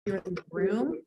you're in the room.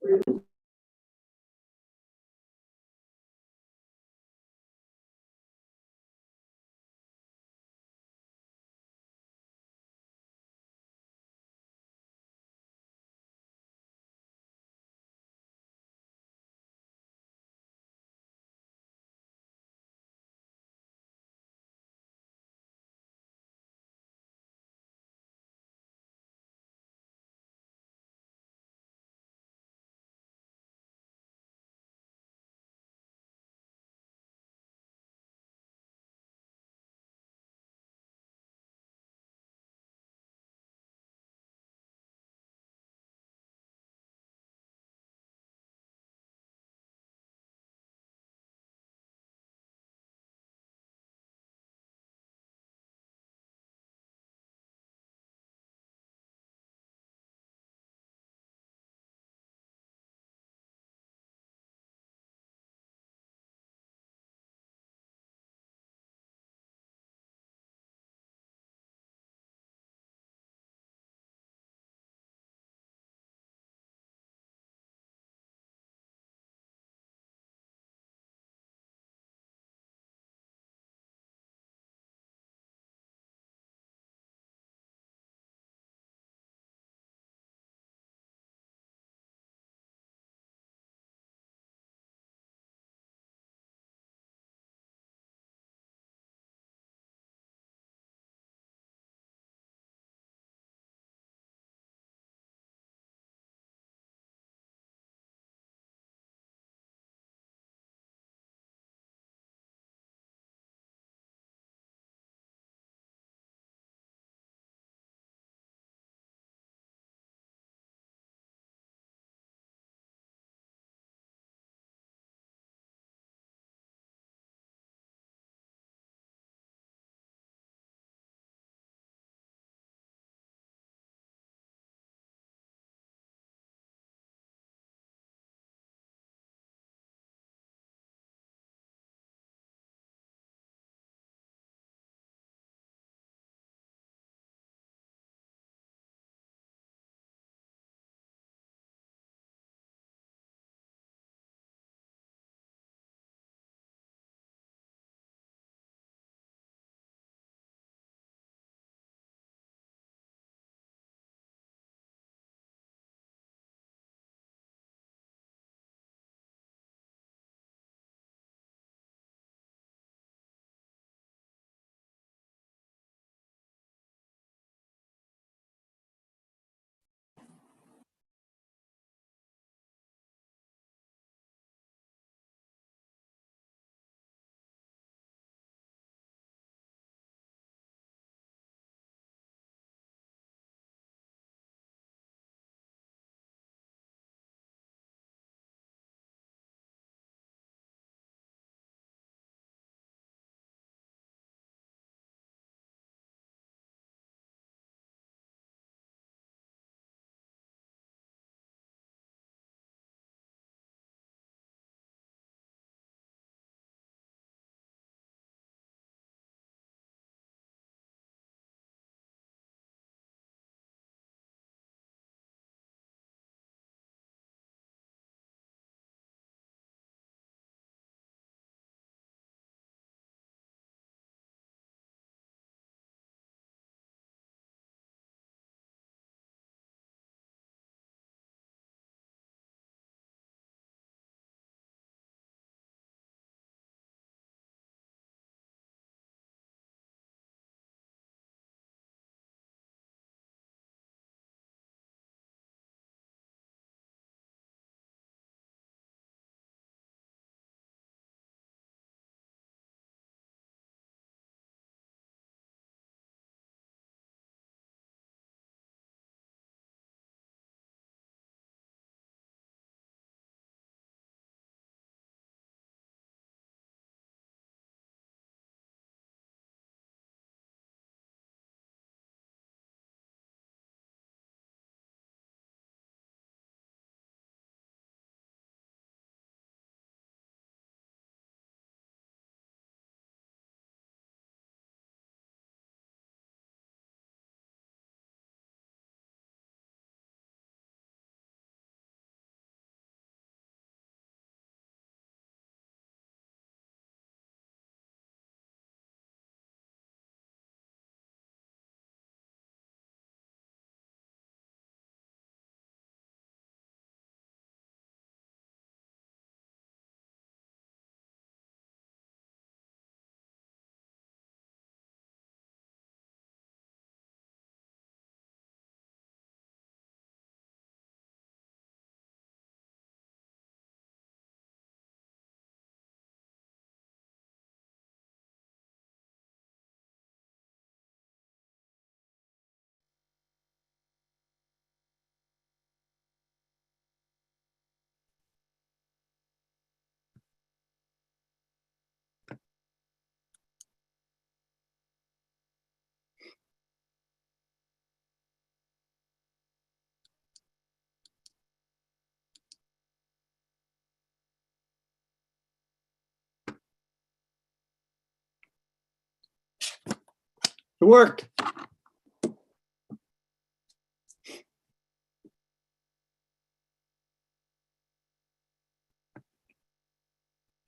It worked.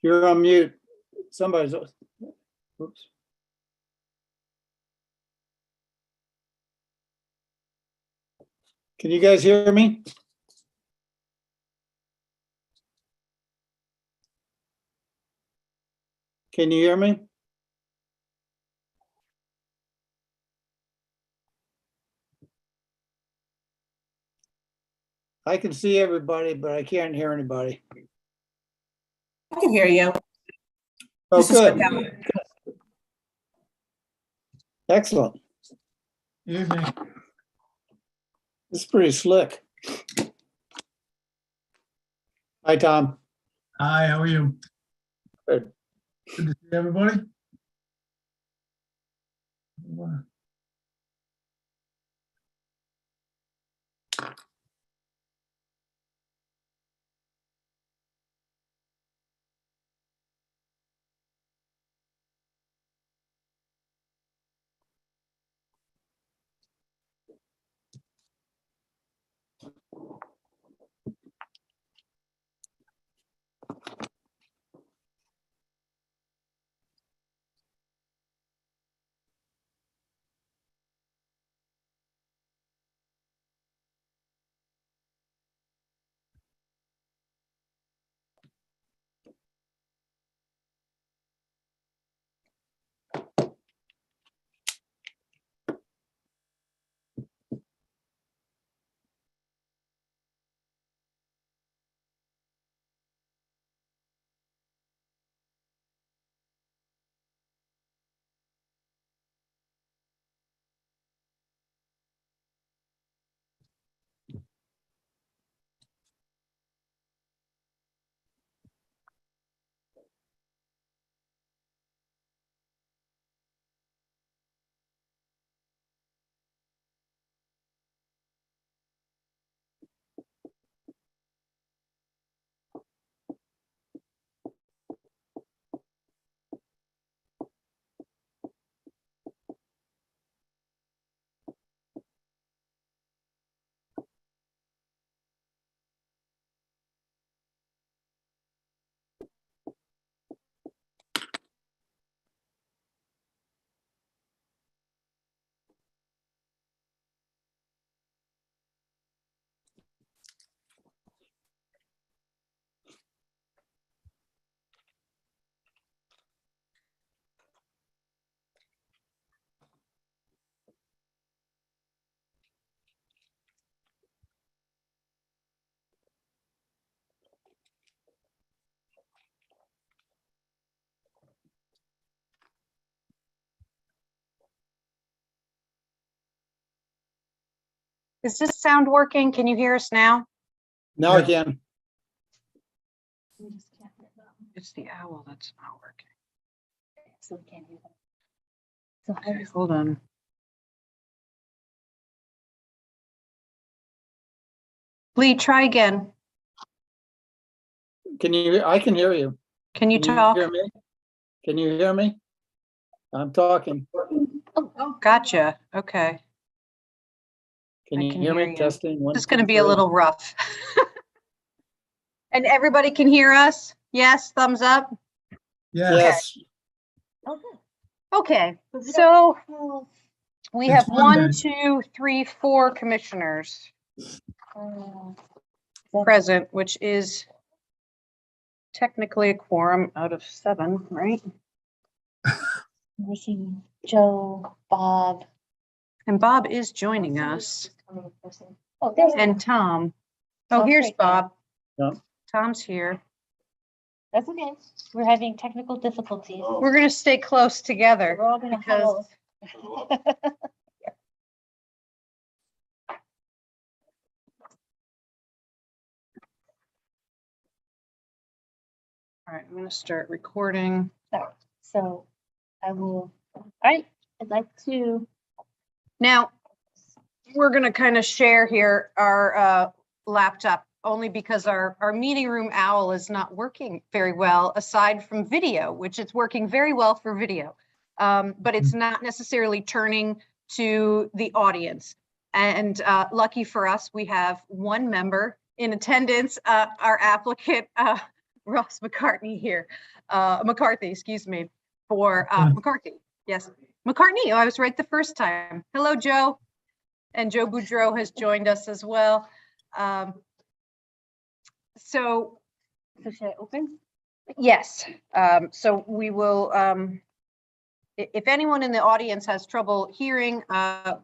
You're on mute. Somebody's, oops. Can you guys hear me? Can you hear me? I can see everybody, but I can't hear anybody. I can hear you. Oh, This is good. Raquel. Excellent. Evening. It's pretty slick. Hi, Tom. Hi, how are you? Good. Good to see everybody. Is this sound working? Can you hear us now? Now I can. It's the owl that's not working. So we can't hear them. So how Okay, does, hold on. Lee, try again. Can you, I can hear you. Can you Can talk? hear me? Can you hear me? I'm talking. Oh, gotcha. Okay. Can I you can hear hear me? you. Testing. One, This is going to two, be a three. little rough. And everybody can hear us? Yes, thumbs up? Yes. oh, good. Okay, But we so don't we It's have one, Monday. 2, 3, 4 commissioners have, present, which is technically a quorum out of 7, right? Ricky, Joe, Bob. And Bob is joining us, Oh, there's and Tom. Oh, Tom's here's right there. Bob. Yeah. Tom's here. That's okay. We're having technical difficulties. We're gonna stay close together We're all gonna because huddle. all right, I'm gonna start recording. So I will, all right, I'd like to, Now, we're gonna kind of share here our laptop, only because our meeting room owl is not working very well aside from video, which is working very well for video. but it's not necessarily turning to the audience. And lucky for us, we have one member in attendance, our applicant, Ross McCartney here, McCarthy, excuse me, for McCarthy. Yes, McCartney. Oh, I was right the first time. Hello, Joe. And Joe Boudreau has joined us as well. So should I open? yes, so we will, if anyone in the audience has trouble hearing,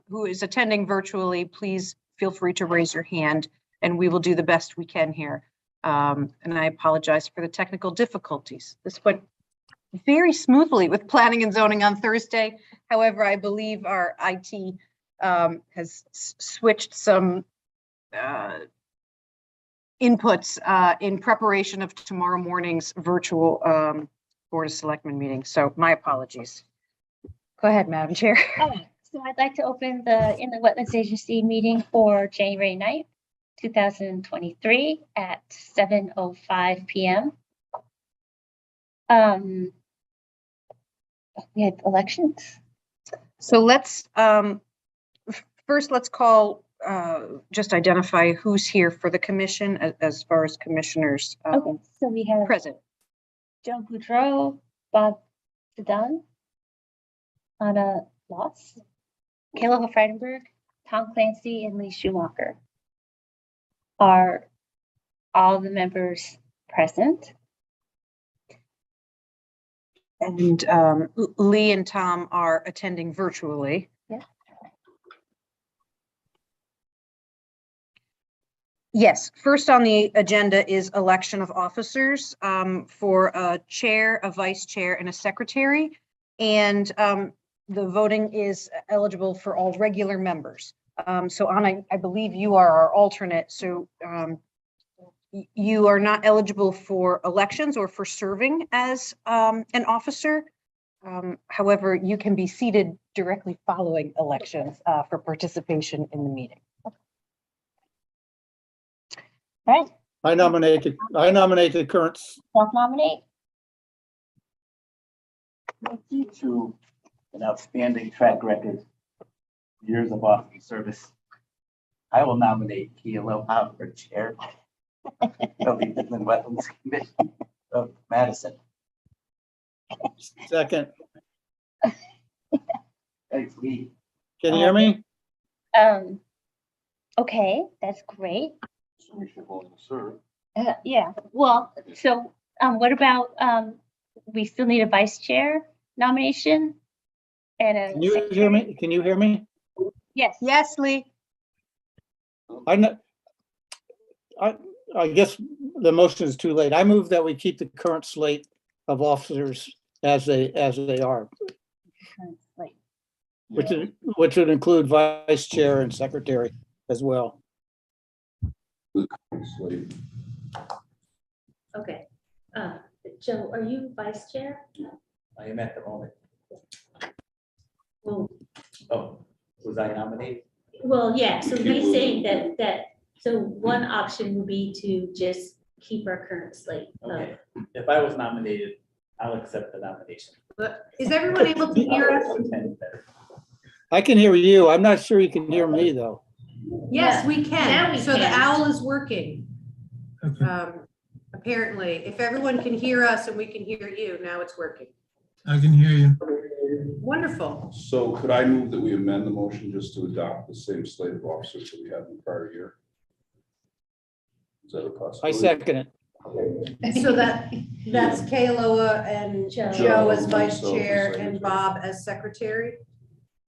who is attending virtually, please feel free to raise your hand and we will do the best we can here. And I apologize for the technical difficulties. This went very smoothly with planning and zoning on Thursday. However, I believe our IT has switched some inputs in preparation of tomorrow morning's virtual Board of Selectmen meeting. So my apologies. Go ahead, Madam Chair. So I'd like to open the Wetlands Agency meeting for January 9th, 2023 at 7:05 p.m. We had elections. So let's first let's call just identify who's here for the commission as far as commissioners Okay, so we have present. Joe Boudreau, Bob Sedan, Anna Loss, Kayla Freidenberg, Tom Clancy, and Lee Schumacher. Are all the members present? And Lee and Tom are attending virtually. Yeah. Yes, first on the agenda is election of officers for a chair, a vice chair, and a secretary. And the voting is eligible for all regular members. So Anna, I believe you are our alternate. So you are not eligible for elections or for serving as an officer. However, you can be seated directly following elections for participation in the meeting. Right, I nominate the current, self-nominate. Due to an outstanding track record, years of office service, I will nominate Keila Bob for chair of the Inland Wetlands Commission of Madison. second. Thanks, Lee. Can you hear me? Okay, that's great. So we should vote to serve. Yeah, well, so what about, we still need a vice chair nomination? And a Can you hear me? Can you hear me? Yes. Yes, Lee. I guess the motion is too late. I move that we keep the current slate of officers as they are, Like, which would include vice chair and secretary as well. Okay, Joe, are you vice chair? I am at the moment. Well, Oh, was I nominated? yeah, so he's saying so one option would be to just keep our current slate. Okay, if I was nominated, I'll accept the nomination. Is everyone able to hear us? I can hear you. I'm not sure you can hear me, though. Yes, we Now can. we So the can. owl is working. Okay, Apparently, if everyone can hear us and we can hear you, now it's working. I can hear you. Wonderful. So could I move that we amend the motion just to adopt the same slate of officers that we had in the prior year? Is that a possibility? I second it. So that's Kayla and Joe. Joe as Joe, vice myself as chair and secretary. Bob as secretary.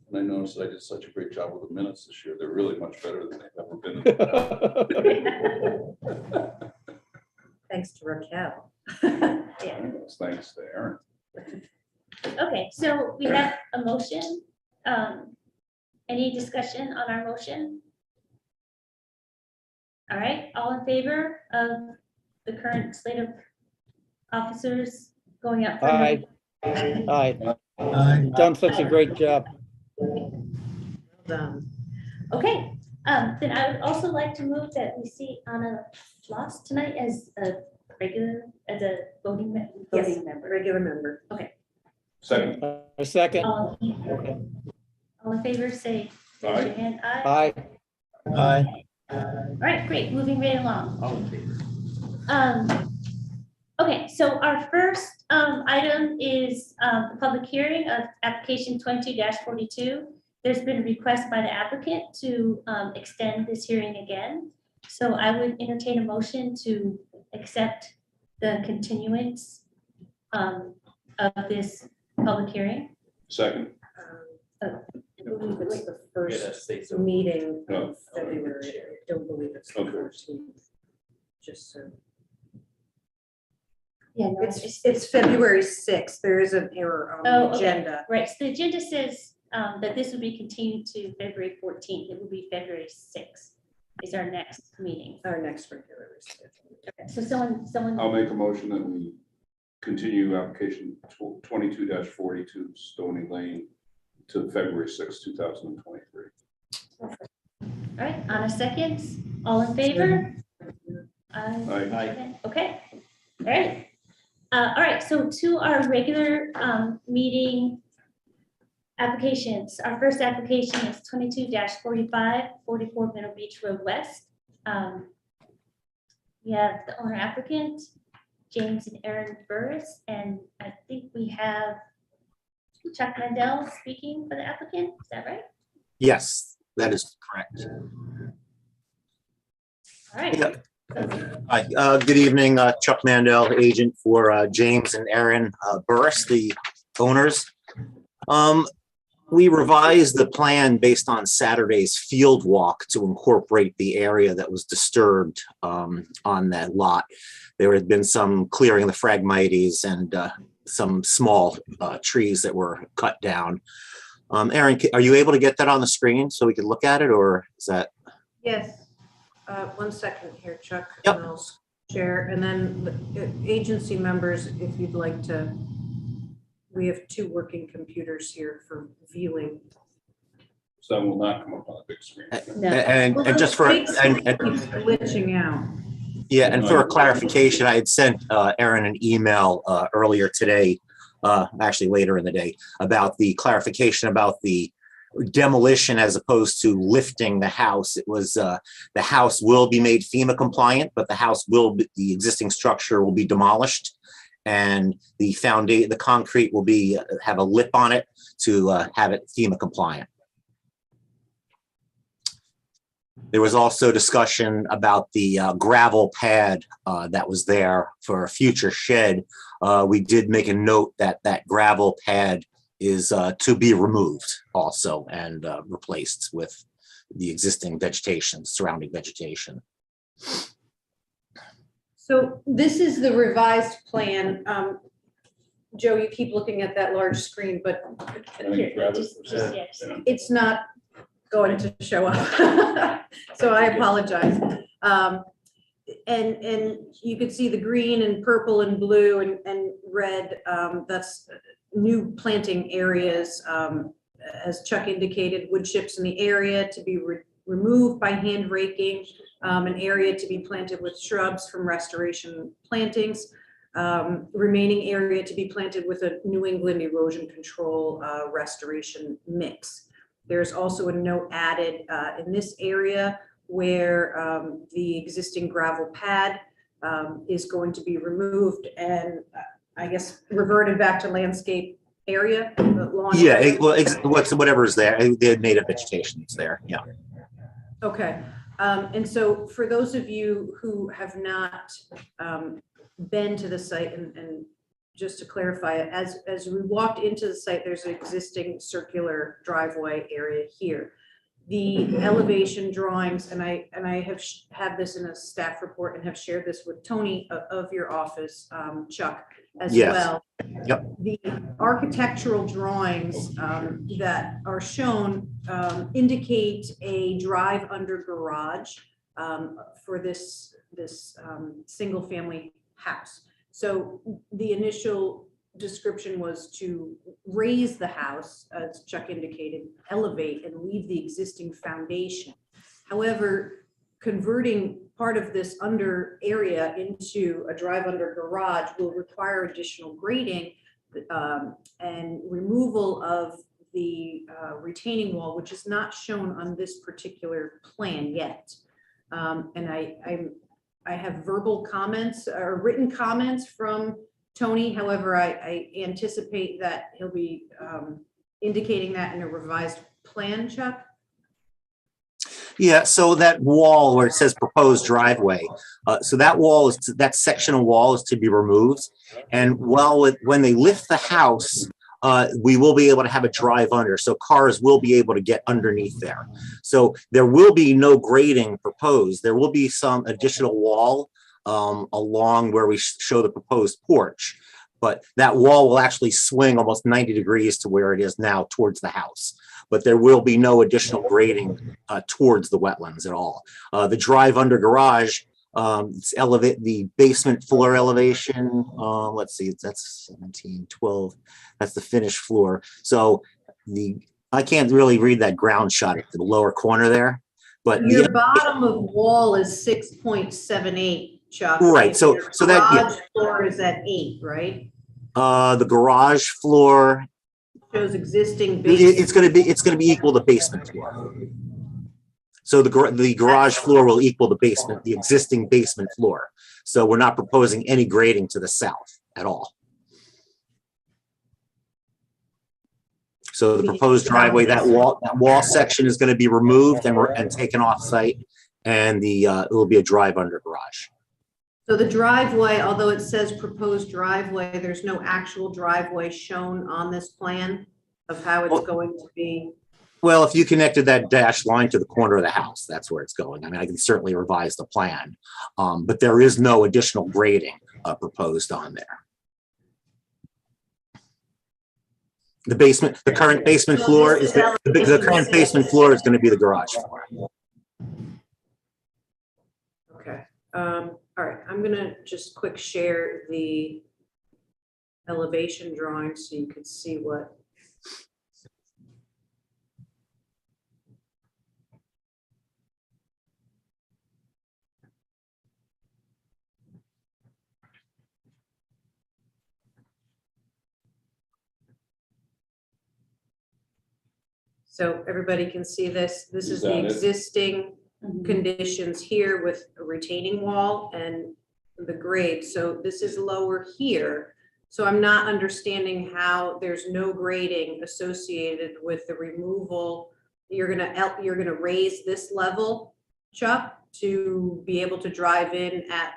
And I noticed that I did such a great job with the minutes this year. They're really much better than they've ever been. Thanks to Raquel. Yeah. Thanks to Aaron. Okay, so we have a motion. Any discussion on our motion? All right, all in favor of the current slate of officers going up? for Aye. re- Aye. Aye. You've done such a great job. Okay, then I would also like to move that we see Anna Loss tonight as a voting Yes, member. regular member. Second. A second. All in favor, say, raise your hand. Aye. Aye. Aye. All right, great, moving right along. All in favor? Okay, so our first item is the public hearing of application 22-42. There's been a request by the applicant to extend this hearing again. So I would entertain a motion to accept the continuance of this public hearing. Second. I believe it's the first say so. meeting No. of February. I don't believe it's the Okay. 14th. Just so. Yeah, no, It's February 6th. There is an error on Oh, the okay. agenda. right, so the agenda says that this would be continued to February 14th. It will be February 6th is our next meeting. Our next regular is. So someone. I'll make a motion that we continue application 22-42 Stony Lane to February 6, 2023. All right, on a second, all in favor? Aye. Okay, all right. All right, so to our regular meeting applications, our first application is 22-45, 44 Middle Beach Road West. We have the owner applicant, James and Erin Burris, and I think we have Chuck Mandel speaking for the applicant, is that right? Yes, that is correct. All right. Yeah. Hi, good evening, Chuck Mandel, agent for James and Erin Burris, the owners. We revised the plan based on Saturday's field walk to incorporate the area that was disturbed on that lot. There had been some clearing of the Phragmites and some small trees that were cut down. Erin, are you able to get that on the screen so we can look at it, or is that? Yes. 1 second here, Chuck. Yep. And I'll share, and then the agency members, if you'd like to, we have 2 working computers here for viewing. So will not come up on a big screen. And just for Keeps glitching out. yeah, and for clarification, I had sent Erin an email earlier today, actually later in the day, about the clarification about the demolition as opposed to lifting the house. It was the house will be made FEMA compliant, but the existing structure will be demolished, and the concrete will be have a lip on it to have it FEMA compliant. There was also discussion about the gravel pad that was there for a future shed. We did make a note that that gravel pad is to be removed also and replaced with the existing vegetation, surrounding vegetation. So this is the revised plan. Joe, you keep looking at that large screen, but Here, just yes. it's not going to show up. So I apologize. And you can see the green and purple and blue and red. That's new planting areas. As Chuck indicated, wood chips in the area to be removed by hand raking, an area to be planted with shrubs from restoration plantings, remaining area to be planted with a New England erosion control restoration mix. There's also a note added in this area where the existing gravel pad is going to be removed and I guess reverted back to landscape area. Lawn area. Whatever is there, the native vegetation is there. Yeah. Okay. And so for those of you who have not been to the site, and just to clarify, as we walked into the site, there's an existing circular driveway area here. The elevation drawings, and I have had this in a staff report and have shared this with Tony of your office, Chuck, as Yes. well. Yep. The architectural drawings that are shown indicate a drive under garage for this single family house. So the initial description was to raise the house, as Chuck indicated, elevate and leave the existing foundation. However, converting part of this under area into a drive under garage will require additional grading and removal of the retaining wall, which is not shown on this particular plan yet. And I have verbal comments or written comments from Tony. However, I anticipate that he'll be indicating that in a revised plan, Chuck. Yeah, so that wall where it says proposed driveway, so that wall is, that section of wall is to be removed. And when they lift the house, we will be able to have a drive under, so cars will be able to get underneath there. So there will be no grading proposed. There will be some additional wall along where we show the proposed porch, but that wall will actually swing almost 90 degrees to where it is now towards the house. But there will be no additional grading towards the wetlands at all. The drive under garage, it's elevate the basement floor elevation. Let's see, that's 17, 12. That's the finished floor. So I can't really read that ground shot at the lower corner there, but Your bottom of wall is 6.78, Chuck. Right. And So your that, yeah. garage floor is at 8, right? The garage floor, Shows existing basement. it's gonna be equal to basement floor. So the garage floor will equal the basement, the existing basement floor. So we're not proposing any grading to the south at all. So the proposed driveway, that wall section is going to be removed and taken off site, and it will be a drive under garage. So the driveway, although it says proposed driveway, there's no actual driveway shown on this plan of how it's going to be. Well, if you connected that dashed line to the corner of the house, that's where it's going. I mean, I can certainly revise the plan, but there is no additional grading proposed on there. The basement, the current basement floor is the current basement floor is going to be the garage floor. Okay. All right. I'm going to just quick share the elevation drawing so you can see what. So everybody can see this. This is the existing conditions here with a retaining wall and the grade. So this is lower here. So I'm not understanding how there's no grading associated with the removal. You're gonna raise this level, Chuck, to be able to drive in at.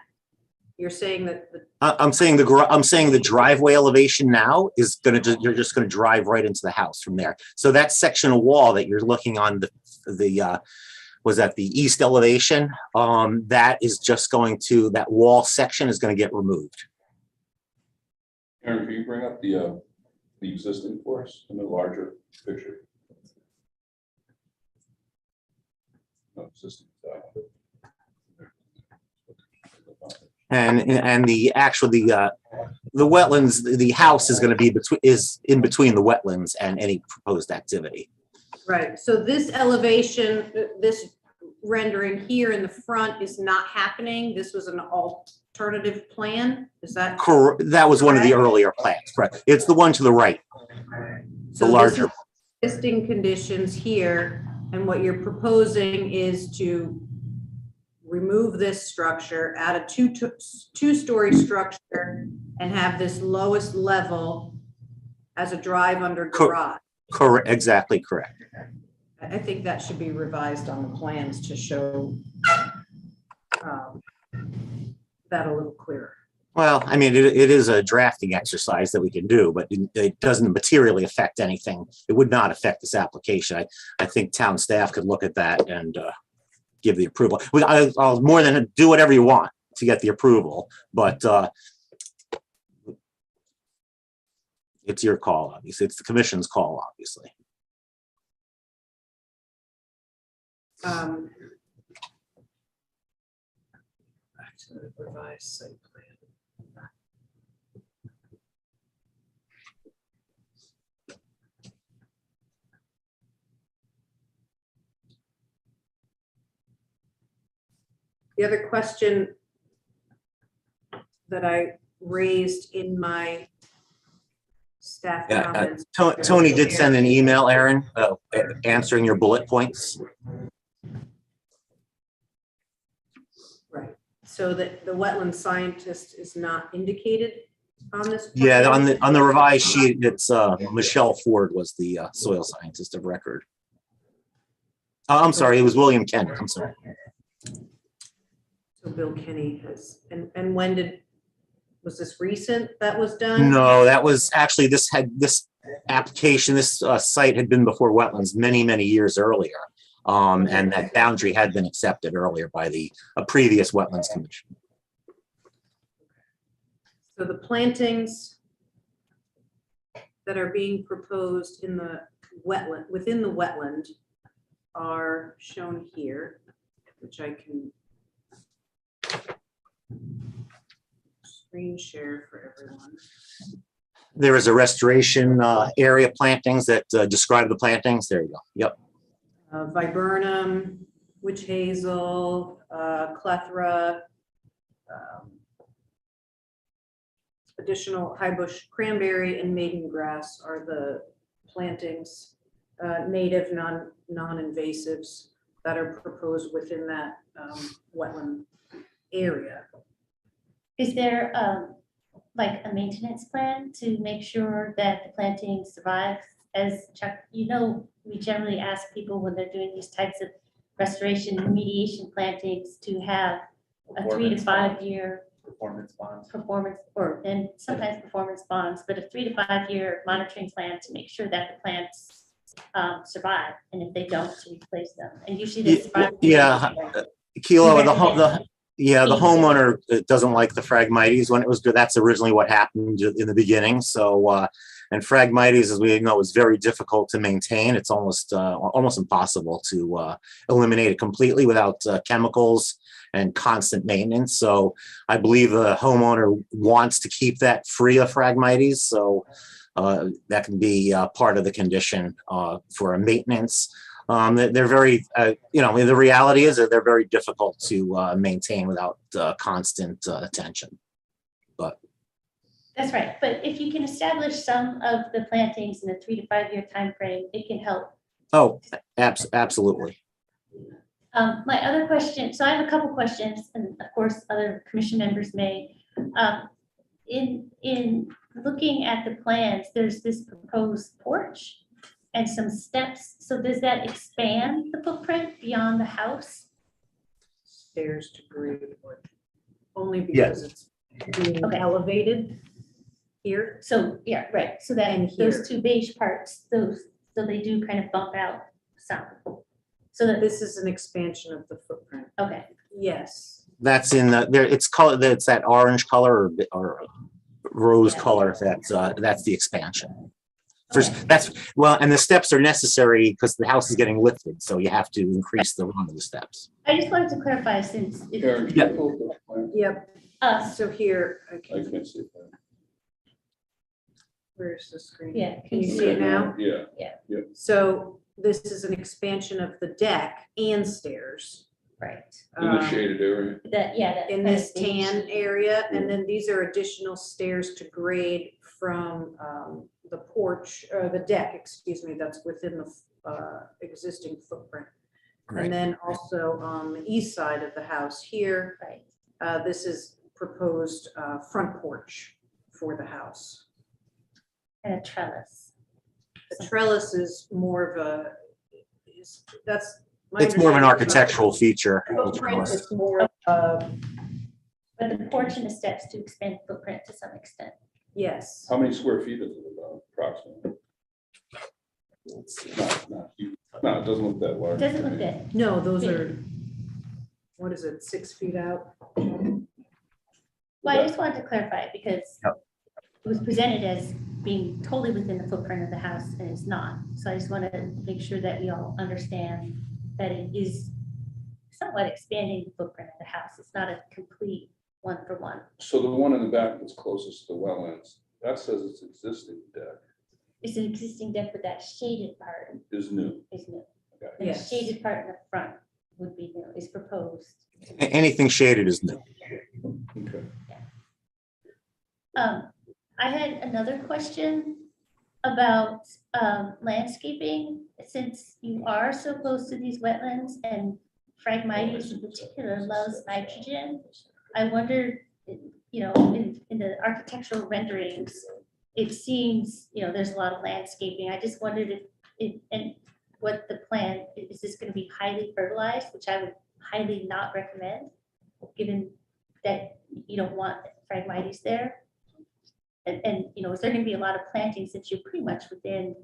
You're saying that I'm saying the driveway elevation now is you're just gonna drive right into the house from there. So that section of wall that you're looking on was that the east elevation, that is just that wall section is gonna get removed. Aaron, can you bring up the existing for us in the larger picture? No, existing. And the wetlands, the house is going to be in between the wetlands and any proposed activity. right. So this elevation, this rendering here in the front is not happening. This was an alternative plan. Is that Correct? That was one of the earlier plans. Correct. It's the one to the right. so The larger. Existing conditions here, and what you're proposing is to remove this structure, add a two-story structure, and have this lowest level as a drive under garage. Correct. Exactly correct. I think that should be revised on the plans to show that a little clearer. Well, I mean, it is a drafting exercise that we can do, but it doesn't materially affect anything. It would not affect this application. I think town staff could look at that and give the approval. I'll more than do whatever you want to get the approval, but it's your call, obviously. It's the commission's call, obviously. Back to the revised site plan. The other question that I raised in my staff Yeah, comments. Tony did send an email, Aaron, answering your bullet points. Right, so that the wetland scientist is not indicated on this? Yeah, plan? on the revised sheet, it's Michelle Ford was the soil scientist of record. I'm sorry, it was William Kent. I'm sorry. So Bill Kenny has, and when was this recent that was done? No, that was actually, this application, this site had been before wetlands many years earlier. And that boundary had been accepted earlier by a previous wetlands commission. So the plantings that are being proposed in the wetland, within the wetland, are shown here, which I can screen share for everyone. There is a restoration area plantings that describe the plantings. There you go. Yep. Viburnum, witch hazel, clethra, additional high bush cranberry and maiden grass are the plantings, native non-invasives that are proposed within that wetland area. Is there like a maintenance plan to make sure that the planting survives? As Chuck, you know, we generally ask people when they're doing these types of restoration remediation plantings to have a 3 to 5 year Performance bonds. And sometimes performance bonds, but a 3 to 5 year monitoring plan to make sure that the plants survive, and if they don't, to replace them. And usually they survive. Yeah, Kilo, the homeowner doesn't like the Phragmites when it was good. That's originally what happened in the beginning. So, and Phragmites, as we know, is very difficult to maintain. It's almost impossible to eliminate it completely without chemicals and constant maintenance. So I believe the homeowner wants to keep that free of Phragmites. So that can be part of the condition for a maintenance. They're very, the reality is that they're very difficult to maintain without constant attention. But That's right, but if you can establish some of the plantings in a 3 to 5 year time frame, it can help. oh, absolutely. My other question, so I have a couple questions, and of course, other commission members may. In looking at the plans, there's this proposed porch and some steps. So does that expand the footprint beyond the house? Stairs to grade wood, only because it's being Okay. elevated here. So, yeah, right, so that And here. those two beige parts, so they do kind of bump out some. So that, This is an expansion of the footprint. okay, Yes. That's in there. It's colored. It's that orange color or rose Yeah. color. That's the expansion. Okay. And the steps are necessary because the house is getting lifted, so you have to increase the run of the steps. I just wanted to clarify since Aaron, it's can you pull up that plan? Yep. us, So here, I okay, can't see that. where's the screen? yeah. Can you see it now? Yeah, So this is an expansion of the deck and stairs. Right, in the shaded area. that, yeah. that In kind of this beige. tan area, and then these are additional stairs to grade from the porch, or the deck, excuse me, that's within the existing footprint. Right. And then also on the east side of the house here, Right, this is proposed front porch for the house. and a trellis. The trellis is more of a, that's. my It's more of an understanding. architectural feature. Footprint is more of, But the porch and the steps to expand the footprint to some extent. yes. How many square feet is it about approximately? Not huge. No, it doesn't look that large. It doesn't look good. No, those are, what is it, 6 feet out? Well, I just wanted to clarify because Yep. it was presented as being totally within the footprint of the house and it's not. So I just want to make sure that we all understand that it is somewhat expanding the footprint of the house. It's not a complete one-for-one. So the one in the back that's closest to the wetlands, that says it's existing deck It's an existing deck, but that shaded part is new. is new. Okay. And the Yes. shaded part in the front would be new, is proposed. Anything shaded is new. Okay. I had another question. about landscaping, since you are so close to these wetlands and Phragmites in particular loves nitrogen. I wondered, in the architectural renderings, it seems, there's a lot of landscaping. I just wondered and what the plan, is this going to be highly fertilized, which I would highly not recommend, given that you don't want Phragmites there? And is there going to be a lot of planting since you're pretty much within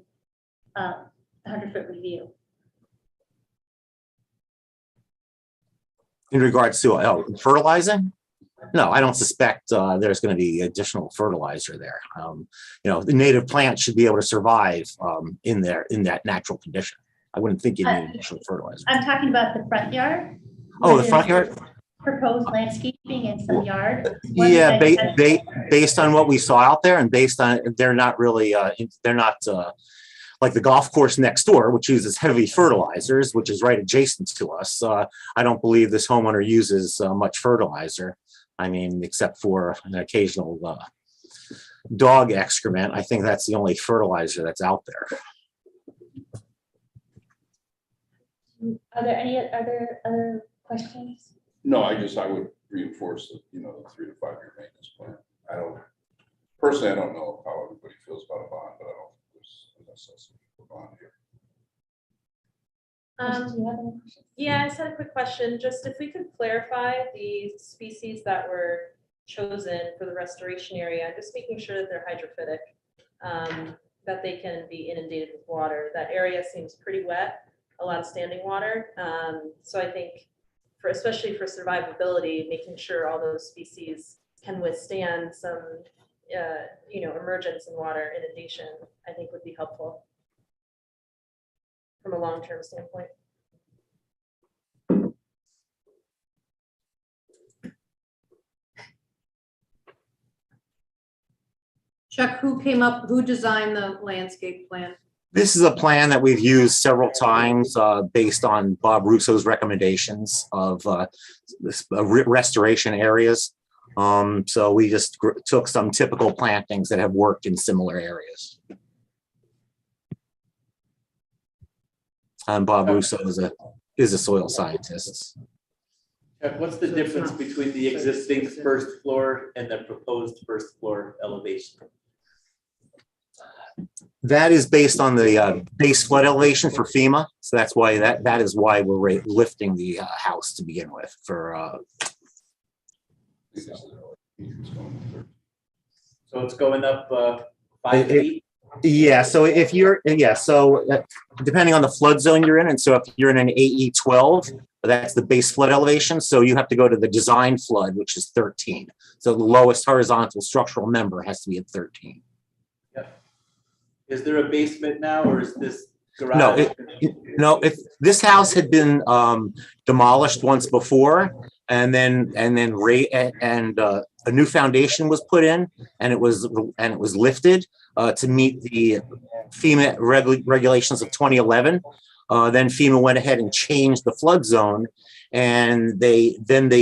the 100-foot review? In regards to fertilizing? No, I don't suspect there's going to be additional fertilizer there. The native plants should be able to survive in that natural condition. I wouldn't think you need additional fertilizer. I'm talking about the front yard. Oh, the front yard? Proposed landscaping in some yard. Yeah, based on what we saw out there, and based on, they're not really, they're not like the golf course next door, which uses heavy fertilizers, which is right adjacent to us. I don't believe this homeowner uses much fertilizer. I mean, except for an occasional dog excrement. I think that's the only fertilizer that's out there. Are there any other questions? No, I would reinforce the, the 3 to 5 year maintenance plan. Personally, I don't know how everybody feels about a bond, but I don't think there's a necessity for a bond here. Do you have any questions? Yeah, I just had a quick question. Just if we could clarify the species that were chosen for the restoration area, just making sure that they're hydrophytic, that they can be inundated with water. That area seems pretty wet, a lot of standing water. So I think especially for survivability, making sure all those species can withstand some, emergence in water inundation, I think would be helpful from a long-term standpoint. Chuck, who designed the landscape plan? This is a plan that we've used several times based on Bob Russo's recommendations of restoration areas. So we just took some typical plantings that have worked in similar areas. And Bob Russo is a soil scientist. What's the difference between the existing first floor and the proposed first floor elevation? That is based on the base flood elevation for FEMA. So that's why that is why we're lifting the house to begin with for. So it's going up 5 feet? Yeah, so if you're, depending on the flood zone you're in, and so if you're in an AE 12, that's the base flood elevation. So you have to go to the design flood, which is 13. So the lowest horizontal structural member has to be at 13. Yep. Is there a basement now, or is this garage? No, if this house had been demolished once before, and then a new foundation was put in, and it was lifted to meet the FEMA regulations of 2011. Then FEMA went ahead and changed the flood zone, and they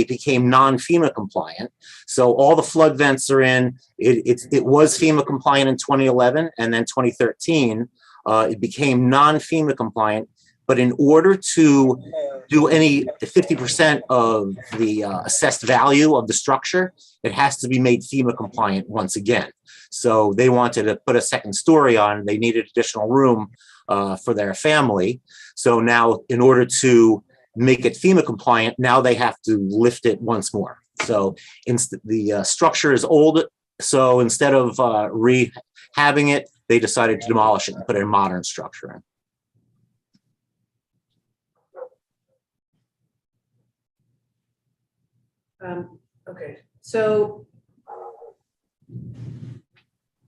became non-FEMA compliant. So all the flood vents are in. It was FEMA compliant in 2011, and then 2013 it became non-FEMA compliant. But in order to do any 50% of the assessed value of the structure, it has to be made FEMA compliant once again. So they wanted to put a second story on. They needed additional room for their family. So now, in order to make it FEMA compliant, now they have to lift it once more. So the structure is old. So instead of rehabbing it, they decided to demolish it and put a modern structure in. Okay, so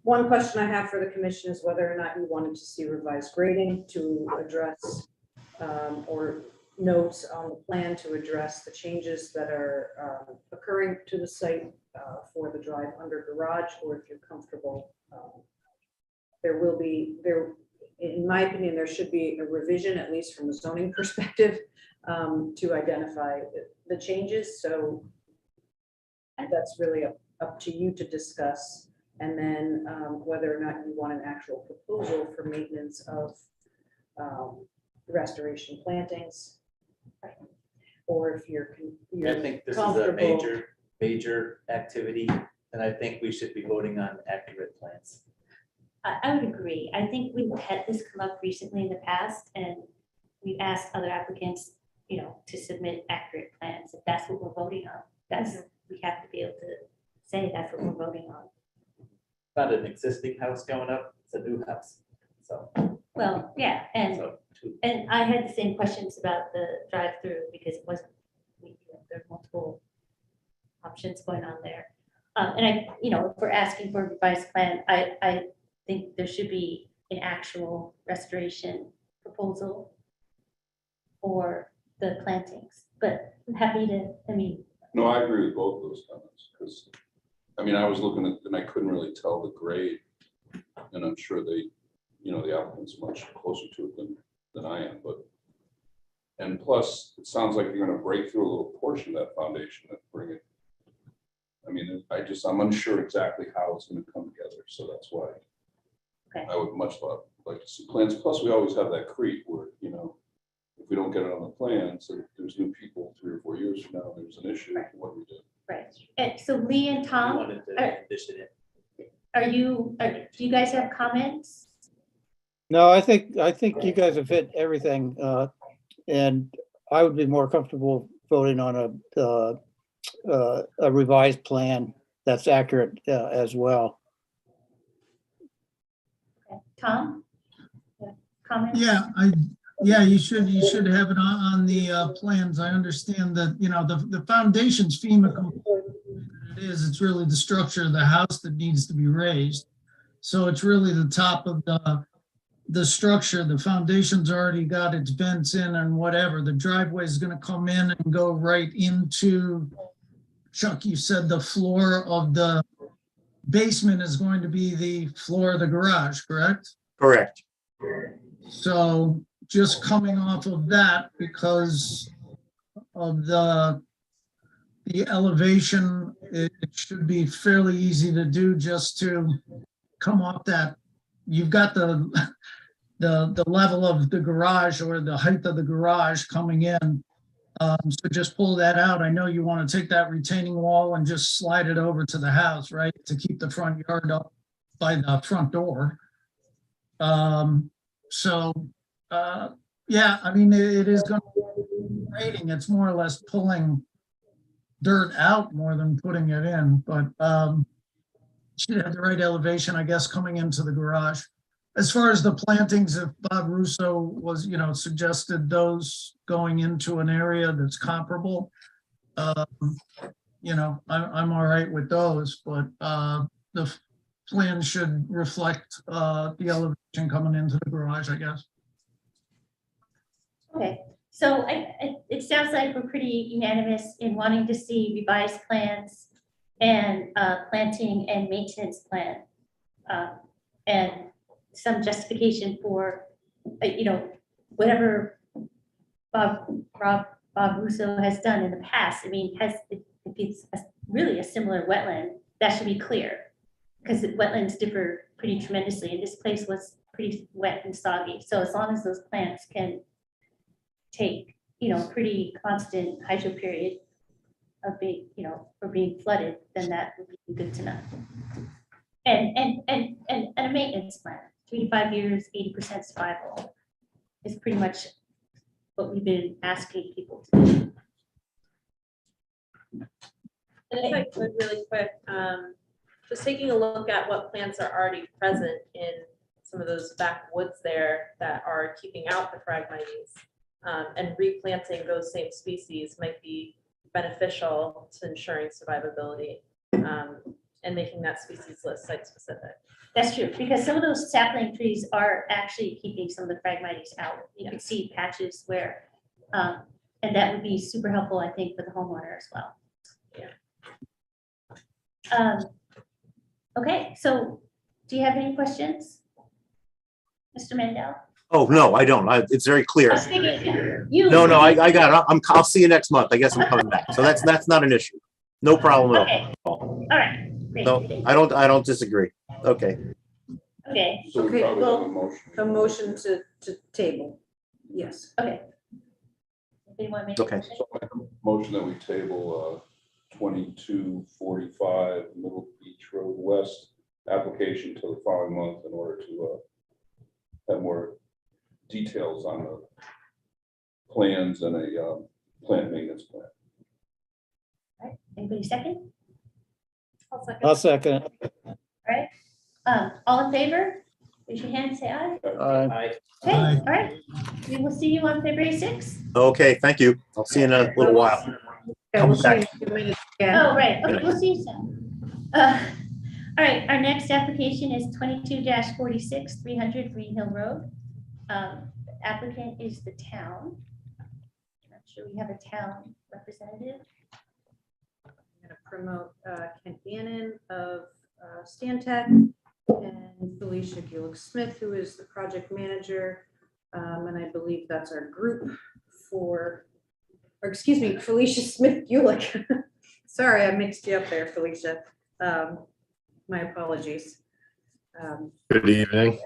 one question I have for the commission is whether or not you wanted to see revised grading to address or notes on the plan to address the changes that are occurring to the site for the drive under garage, or if you're comfortable, in my opinion, there should be a revision, at least from a zoning perspective, to identify the changes. So that's really up to you to discuss. And then whether or not you want an actual proposal for maintenance of restoration plantings. Or if you're I think this is a comfortable. major activity, and I think we should be voting on accurate plans. I would agree. I think we've had this come up recently in the past, and we've asked other applicants, to submit accurate plans. If that's what we're voting on, we have to be able to say that's what we're voting on. Not an existing house going up, it's a new house, so. Well, yeah, so two- and I had the same questions about the drive-through because it wasn't, there are multiple options going on there. And if we're asking for a revised plan, I think there should be an actual restoration proposal for the plantings, but I'm happy to, No, I agree with both of those comments, because, I was looking at, and I couldn't really tell the grade, and I'm sure they, the applicant's much closer to it than I am, but, and plus, it sounds like you're gonna break through a little portion of that foundation and bring it. I'm unsure exactly how it's gonna come together, so that's why Okay. I would much like to see plans, plus we always have that creep where, if we don't get it on the plans, so there's new people 3 or 4 years from now, there's an issue, what do we do? right. And so Lee and We Tom, wanted to condition it. do you guys have comments? No, I think you guys have hit everything, and I would be more comfortable voting on a revised plan that's accurate as well. Okay. Tom? Comments? Yeah, you should have it on the plans. I understand that, the foundation's FEMA compliant. It's really the structure of the house that needs to be raised. So it's really the top of the structure. The foundation's already got its vents in and whatever. The driveway is going to come in and go right into, Chuck, you said the floor of the basement is going to be the floor of the garage, correct? Correct. So just coming off of that, because of the elevation, it should be fairly easy to do, just to come off that. You've got the level of the garage or the height of the garage coming in. So just pull that out. I know you want to take that retaining wall and just slide it over to the house, right? To keep the front yard up by the front door. Yeah, it is going to be grading. It's more or less pulling dirt out more than putting it in, but should have the right elevation, I guess, coming into the garage. As far as the plantings, if Bob Russo was, suggested those going into an area that's comparable, I'm all right with those, but the plan should reflect the elevation coming into the garage, I guess. Okay, so it sounds like we're pretty unanimous in wanting to see revised plans and planting and maintenance plan. And some justification for, whatever Bob Russo has done in the past. If it's really a similar wetland, that should be clear, because wetlands differ pretty tremendously, and this place was pretty wet and soggy. So as long as those plants can take, pretty constant hydro period of being, for being flooded, then that would be good to know. And a maintenance plan, 3 to 5 years, 80% survival is pretty much what we've been asking people to do. And if I could really quick, just taking a look at what plants are already present in some of those backwoods there that are keeping out the Phragmites, and replanting those same species might be beneficial to ensuring survivability, and making that species list site specific. That's true, because some of those sapling trees are actually keeping some of the Phragmites out. You can see patches where, and that would be super helpful, I think, for the homeowner as well. Yeah. Okay, so do you have any questions, Mr. Mandel? Oh, no, I don't. It's very clear. I was thinking you. No, I got it. I'll see you next month. I guess I'm coming back. So that's not an issue. No problem at all. Okay, all right. Great, No, thank I don't disagree. Okay, you. Okay, So we Okay, probably have a well, motion. A motion to table. Yes. okay. Anybody want to make a Okay. motion? So I make a motion that we table 2245 Middle Beach Road West application till the following month in order to have more details on the plans and a plant maintenance plan. All right, anybody second? I'll second it. All in favor? Raise your hand, say aye. Aye. Okay, Aye. all right. We will see you on February 6th. okay, thank you. I'll see you in a little while. Okay, we'll see you in a few minutes. Yeah. Oh, right, okay, we'll see you soon. All right, our next application is 22-46, 300 Green Hill Road. The applicant is the town. I'm not sure we have a town representative. I'm gonna promote Kent Gannon of Stantec and Felicia Gulick-Smith, who is the project manager. And I believe that's our group for, or excuse me, Felicia Smith Gulick. Sorry, I mixed you up there, Felicia. My apologies. Good evening.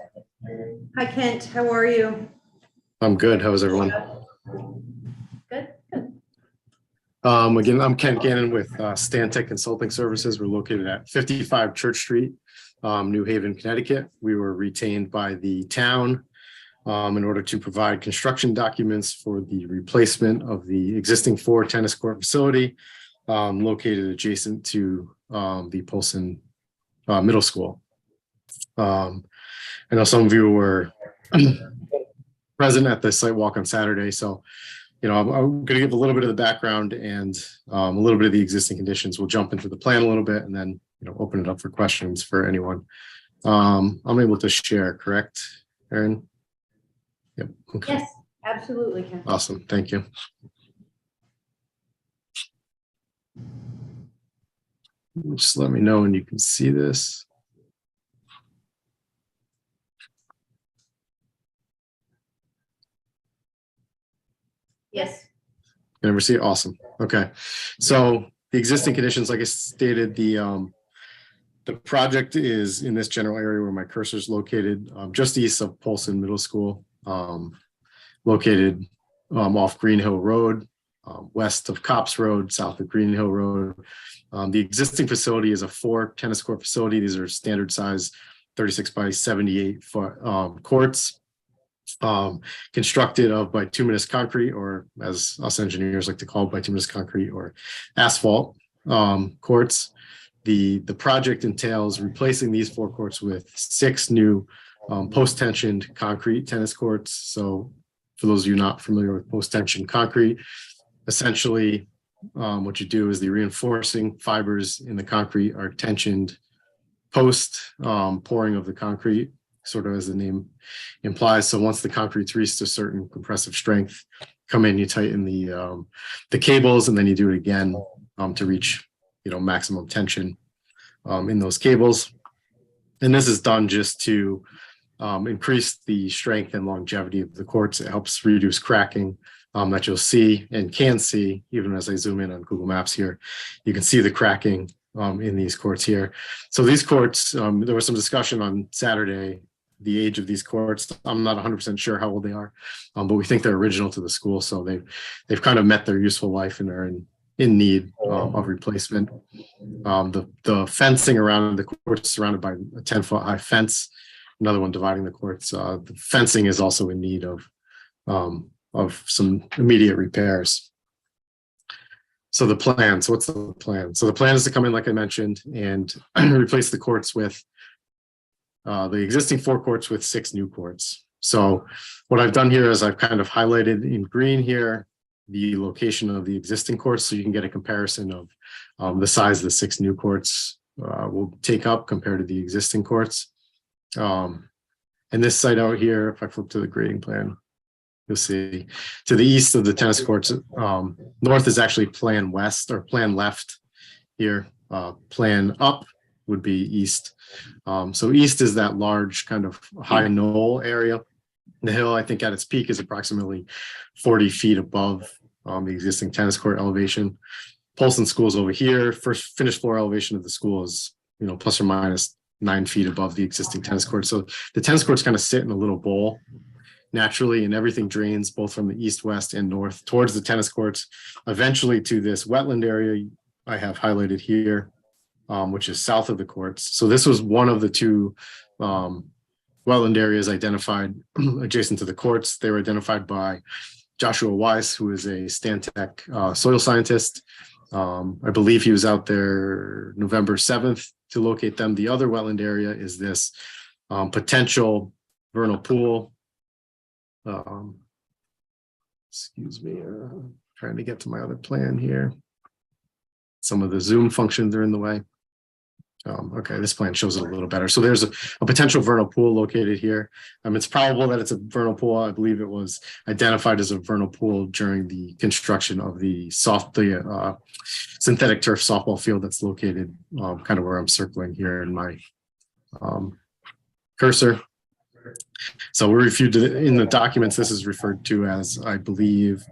Hi, Kent, how are you? I'm good. How's everyone? Good, good. Again, I'm Kent Gannon with Stantec Consulting Services. We're located at 55 Church Street, New Haven, Connecticut. We were retained by the town in order to provide construction documents for the replacement of the existing 4 tennis court facility located adjacent to the Polson Middle School. I know some of you were present at the site walk on Saturday, so I'm going to give a little bit of the background and a little bit of the existing conditions. We'll jump into the plan a little bit and then open it up for questions for anyone. I'm able to share, correct, Erin? Yep. Okay. Yes, absolutely, Kent. Awesome. Thank you. Just let me know when you can see this. Yes. Can ever see it? Awesome. Okay. So the existing conditions, like I stated, the project is in this general area where my cursor is located, just east of Polson Middle School, located off Green Hill Road, west of Cops Road, south of Green Hill Road. The existing facility is a 4 tennis court facility. These are standard size 36 by 78 foot courts, constructed of bituminous concrete, or as us engineers like to call it, bituminous concrete or asphalt courts. The project entails replacing these 4 courts with 6 new post-tensioned concrete tennis courts. So for those of you not familiar with post-tension concrete, essentially what you do is the reinforcing fibers in the concrete are tensioned post pouring of the concrete, sort of as the name implies. So once the concrete's reached a certain compressive strength, come in, you tighten the cables, and then you do it again to reach maximum tension in those cables. And this is done just to increase the strength and longevity of the courts. It helps reduce cracking that you'll see and can see, even as I zoom in on Google Maps here. You can see the cracking in these courts here. So these courts, there was some discussion on Saturday, the age of these courts. I'm not 100% sure how old they are, but we think they're original to the school. So they've kind of met their useful life and are in need of replacement. The fencing around the courts surrounded by a 10-foot high fence, another one dividing the courts. The fencing is also in need of some immediate repairs. So the plan, so what's the plan? So the plan is to come in, like I mentioned, and replace the courts with the existing 4 courts with 6 new courts. So what I've done here is I've kind of highlighted in green here the location of the existing courts, so you can get a comparison of the size of the 6 new courts will take up compared to the existing courts. And this site out here, if I flip to the grading plan, you'll see to the east of the tennis courts, north is actually plan west or plan left here. Plan up would be east. So east is that large kind of high knoll area. The hill, I think at its peak, is approximately 40 feet above the existing tennis court elevation. Polson School is over here. First finished floor elevation of the school is plus or minus 9 feet above the existing tennis court. So the tennis courts kind of sit in a little bowl naturally, and everything drains both from the east, west, and north towards the tennis courts, eventually to this wetland area I have highlighted here, which is south of the courts. So this was one of the two wetland areas identified adjacent to the courts. They were identified by Joshua Weiss, who is a Stantec soil scientist. I believe he was out there November 7th to locate them. The other wetland area is this potential vernal pool. Excuse me, trying to get to my other plan here. Some of the zoom functions are in the way. Okay, this plan shows it a little better. So there's a potential vernal pool located here. It's probable that it's a vernal pool. I believe it was identified as a vernal pool during the construction of the synthetic turf softball field that's located kind of where I'm circling here in my cursor. So we reviewed in the documents, this is referred to as, I believe,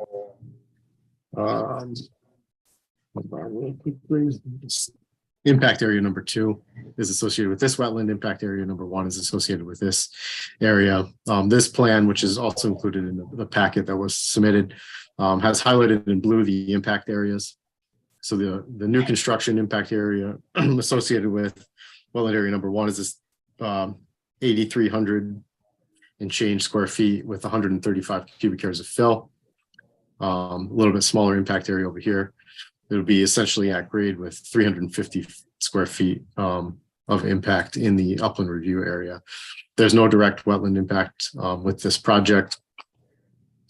impact area number 2 is associated with this wetland. Impact area number 1 is associated with this area. This plan, which is also included in the packet that was submitted, has highlighted in blue the impact areas. So the new construction impact area associated with wetland area number 1 is this 8,300 and change square feet with 135 cubic yards of fill. A little bit smaller impact area over here. It would be essentially at grade with 350 square feet of impact in the upland review area. There's no direct wetland impact with this project.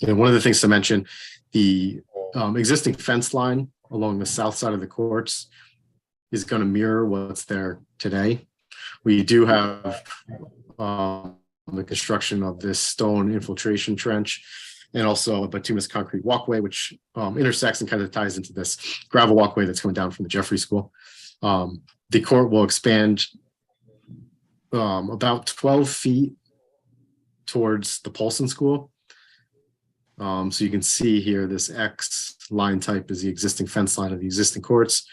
And one of the things to mention, the existing fence line along the south side of the courts is going to mirror what's there today. We do have the construction of this stone infiltration trench and also a bituminous concrete walkway, which intersects and kind of ties into this gravel walkway that's coming down from the Jeffrey School. The court will expand about 12 feet towards the Polson School. So you can see here, this X line type is the existing fence line of the existing courts.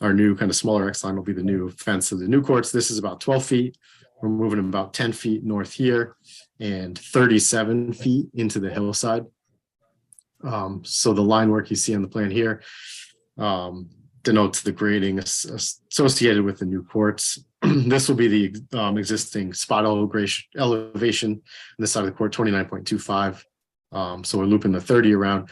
Our new kind of smaller X line will be the new fence of the new courts. This is about 12 feet. We're moving about 10 feet north here and 37 feet into the hillside. So the line work you see on the plan here denotes the grading associated with the new courts. This will be the existing spot elevation on this side of the court, 29.25. So we're looping the 30 around.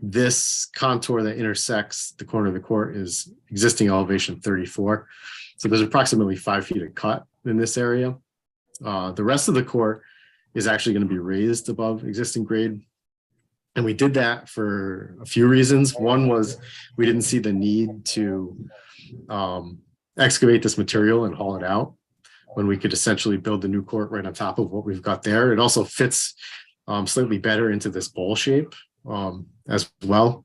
This contour that intersects the corner of the court is existing elevation 34. So there's approximately 5 feet of cut in this area. The rest of the court is actually going to be raised above existing grade. And we did that for a few reasons. One was we didn't see the need to excavate this material and haul it out when we could essentially build the new court right on top of what we've got there. It also fits slightly better into this bowl shape as well.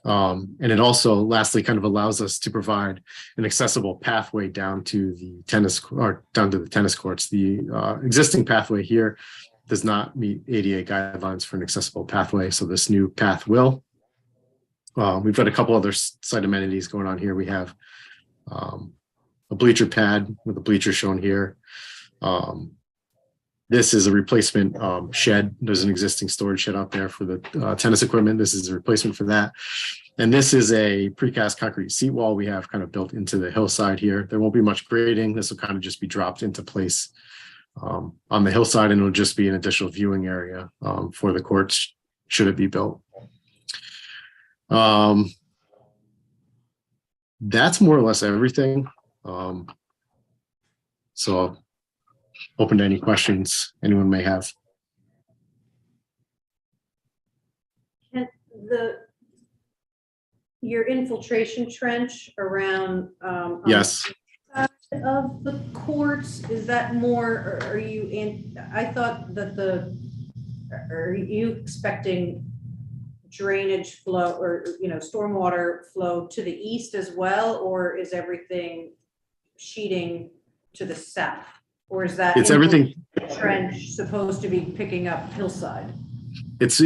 And it also lastly kind of allows us to provide an accessible pathway down to the tennis courts. The existing pathway here does not meet ADA guidelines for an accessible pathway. So this new path will. We've got a couple other site amenities going on here. We have a bleacher pad with a bleacher shown here. This is a replacement shed. There's an existing storage shed out there for the tennis equipment. This is a replacement for that. And this is a precast concrete seat wall we have kind of built into the hillside here. There won't be much grading. This will kind of just be dropped into place on the hillside, and it'll just be an additional viewing area for the courts should it be built. That's more or less everything. So open to any questions anyone may have. Your infiltration trench around Yes. of the courts, is that more, or are you in, I thought that are you expecting drainage flow or, stormwater flow to the east as well, or is everything sheeting to the south? Or is that It's everything trench supposed to be picking up hillside? It's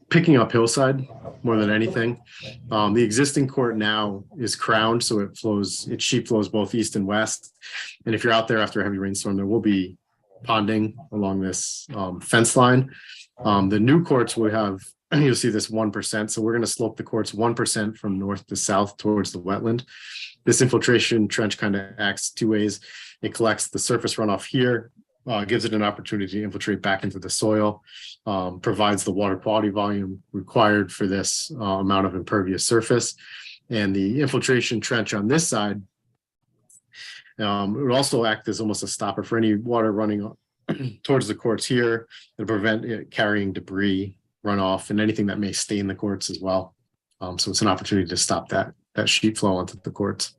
picking up hillside. more than anything. The existing court now is crowned, so its sheet flows both east and west. And if you're out there after a heavy rainstorm, there will be ponding along this fence line. The new courts will have, you'll see this 1%. So we're going to slope the courts 1% from north to south towards the wetland. This infiltration trench kind of acts two ways. It collects the surface runoff here, gives it an opportunity to infiltrate back into the soil, provides the water quality volume required for this amount of impervious surface. And the infiltration trench on this side, it would also act as almost a stopper for any water running towards the courts here and prevent it carrying debris, runoff, and anything that may stain the courts as well. So it's an opportunity to stop that sheet flow onto the courts.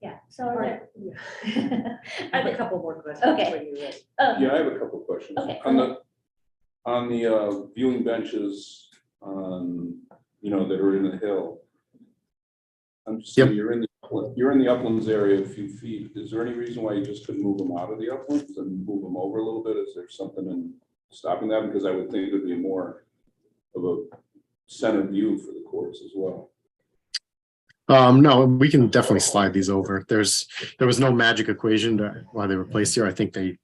Yeah, so are there? I have a couple more questions. Okay. when you're ready. Yeah, I have a couple of questions. Okay. On the viewing benches, that are in the hill. I'm just saying, you're in the uplands area a few feet. Is there any reason why you just couldn't move them out of the uplands and move them over a little bit? Is there something in stopping that? Because I would think it would be more of a center view for the courts as well. No, we can definitely slide these over. There was no magic equation to why they were placed here. I think they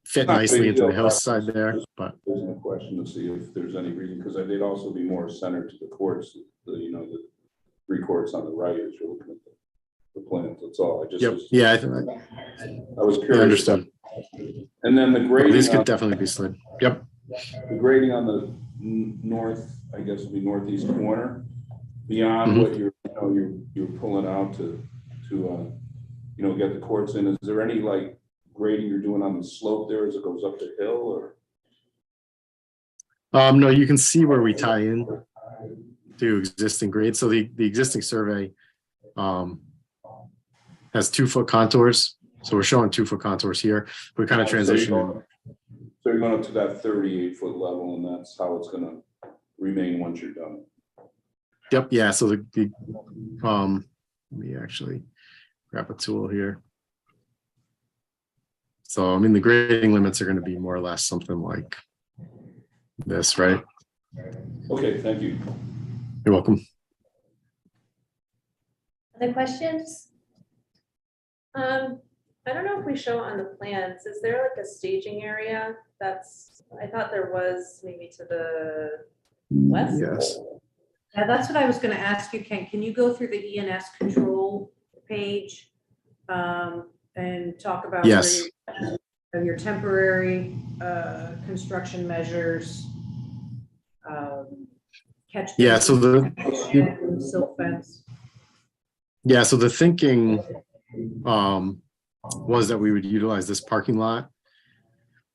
fit nicely into the hillside there, but There's no question to see if there's any reason, because they'd also be more centered to the courts, the three courts on the right as you're looking at the plans. That's all. I was curious. I understood. And then the grading. These could definitely be slid. Yep. The grading on the north, I guess would be northeast corner, beyond what you're pulling out to get the courts in. Is there any grading you're doing on the slope there as it goes up the hill, or? No, you can see where we tie in to existing grades. So the existing survey has 2-foot contours. So we're showing 2-foot contours here. We're kind of transitioning. So you're going up to that 38-foot level, and that's how it's going to remain once you're done. Yep. Yeah. So let me actually grab a tool here. So, I mean, the grading limits are going to be more or less something like this, right? Okay, thank you. You're welcome. Other questions? I don't know if we show on the plans, is there a staging area I thought there was maybe to the west? Yes. Yeah, that's what I was gonna ask you, Ken. Can you go through the ENS control page and talk about Yes. where your temporary construction measures, catch. Yeah. So Silt fence. Yeah, so the thinking was that we would utilize this parking lot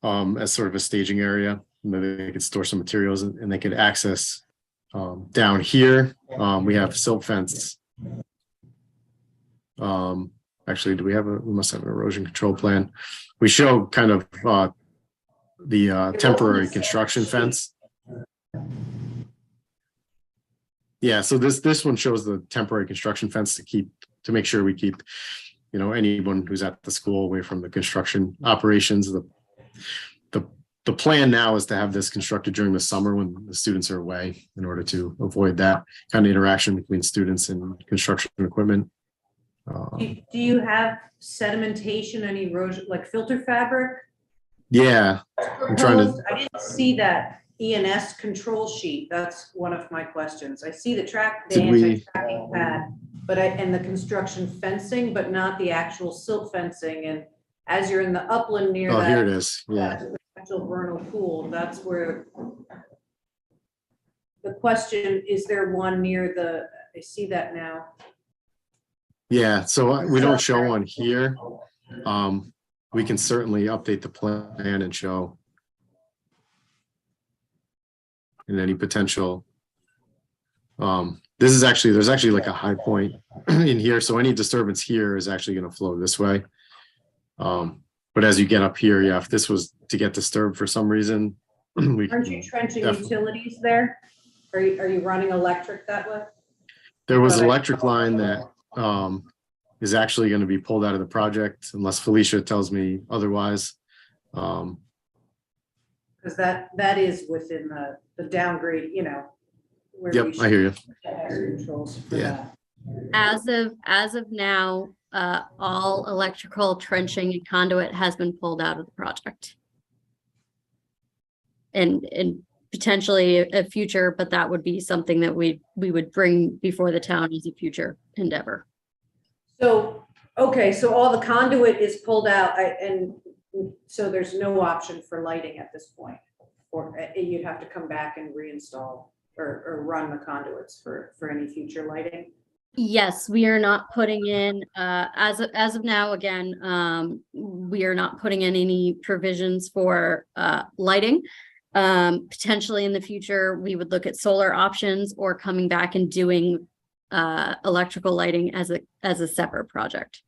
as sort of a staging area, and then they could store some materials and they could access down here. We have silt fence. Actually, we must have an erosion control plan. We show kind of the temporary construction fence. Yeah, so this one shows the temporary construction fence to make sure we keep, anyone who's at the school away from the construction operations. The plan now is to have this constructed during the summer when the students are away, in order to avoid that kind of interaction between students and construction equipment. Do you have sedimentation, any erosion, like filter fabric? Yeah, I'm trying to. I didn't see that ENS control sheet. That's one of my questions. I see the anti-tracking pad, and the construction fencing, but not the actual silt fencing. And as you're in the upland near that. Here it is. Yeah. Potential vernal pool, that's where the question, is there one near I see that now. Yeah, so we don't show one here. We can certainly update the plan and show in any potential. There's actually like a high point in here. So any disturbance here is actually going to flow this way. But as you get up here, yeah, if this was to get disturbed for some reason, aren't you trenching utilities there? Are you running electric that way? There was an electric line that is actually going to be pulled out of the project unless Felicia tells me otherwise. Because that is within the downgrade, you know. where we Yep, I should hear you. have controls for Yeah. that. As of now, all electrical trenching and conduit has been pulled out of the project. And potentially a future, but that would be something that we would bring before the town as a future endeavor. So, okay, so all the conduit is pulled out, and so there's no option for lighting at this point? Or you'd have to come back and reinstall or run the conduits for any future lighting? Yes, we are not putting in, as of now, again, we are not putting in any provisions for lighting. Potentially in the future, we would look at solar options or coming back and doing electrical lighting as a separate project.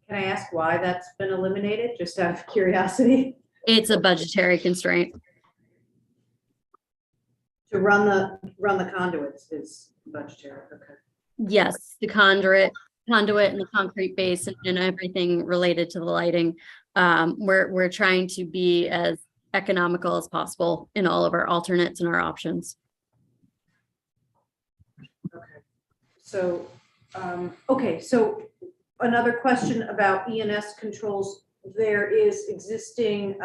Can I ask why that's been eliminated, just out of curiosity? It's a budgetary constraint. To run the conduits is budgetary, okay. Yes, the conduit and the concrete base and everything related to the lighting. We're trying to be as economical as possible in all of our alternates and our options. Okay. So, okay, so another question about ENS controls. There is existing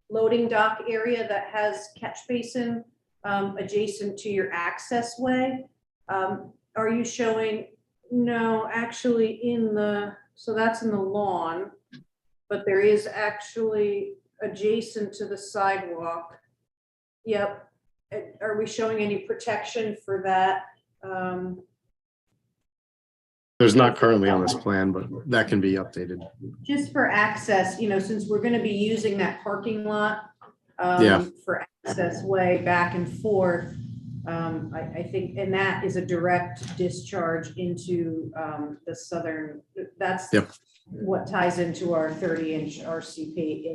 loading dock area that has catch basin adjacent to your access way. Are you showing? No, actually so that's in the lawn, but there is actually adjacent to the sidewalk. Yep. Are we showing any protection for that? There's not currently on this plan, but that can be updated. Just for access, since we're going to be using that parking lot Yeah. for access way back and forth, I think, and that is a direct discharge into the southern, that's Yep. what ties into our 30-inch RCP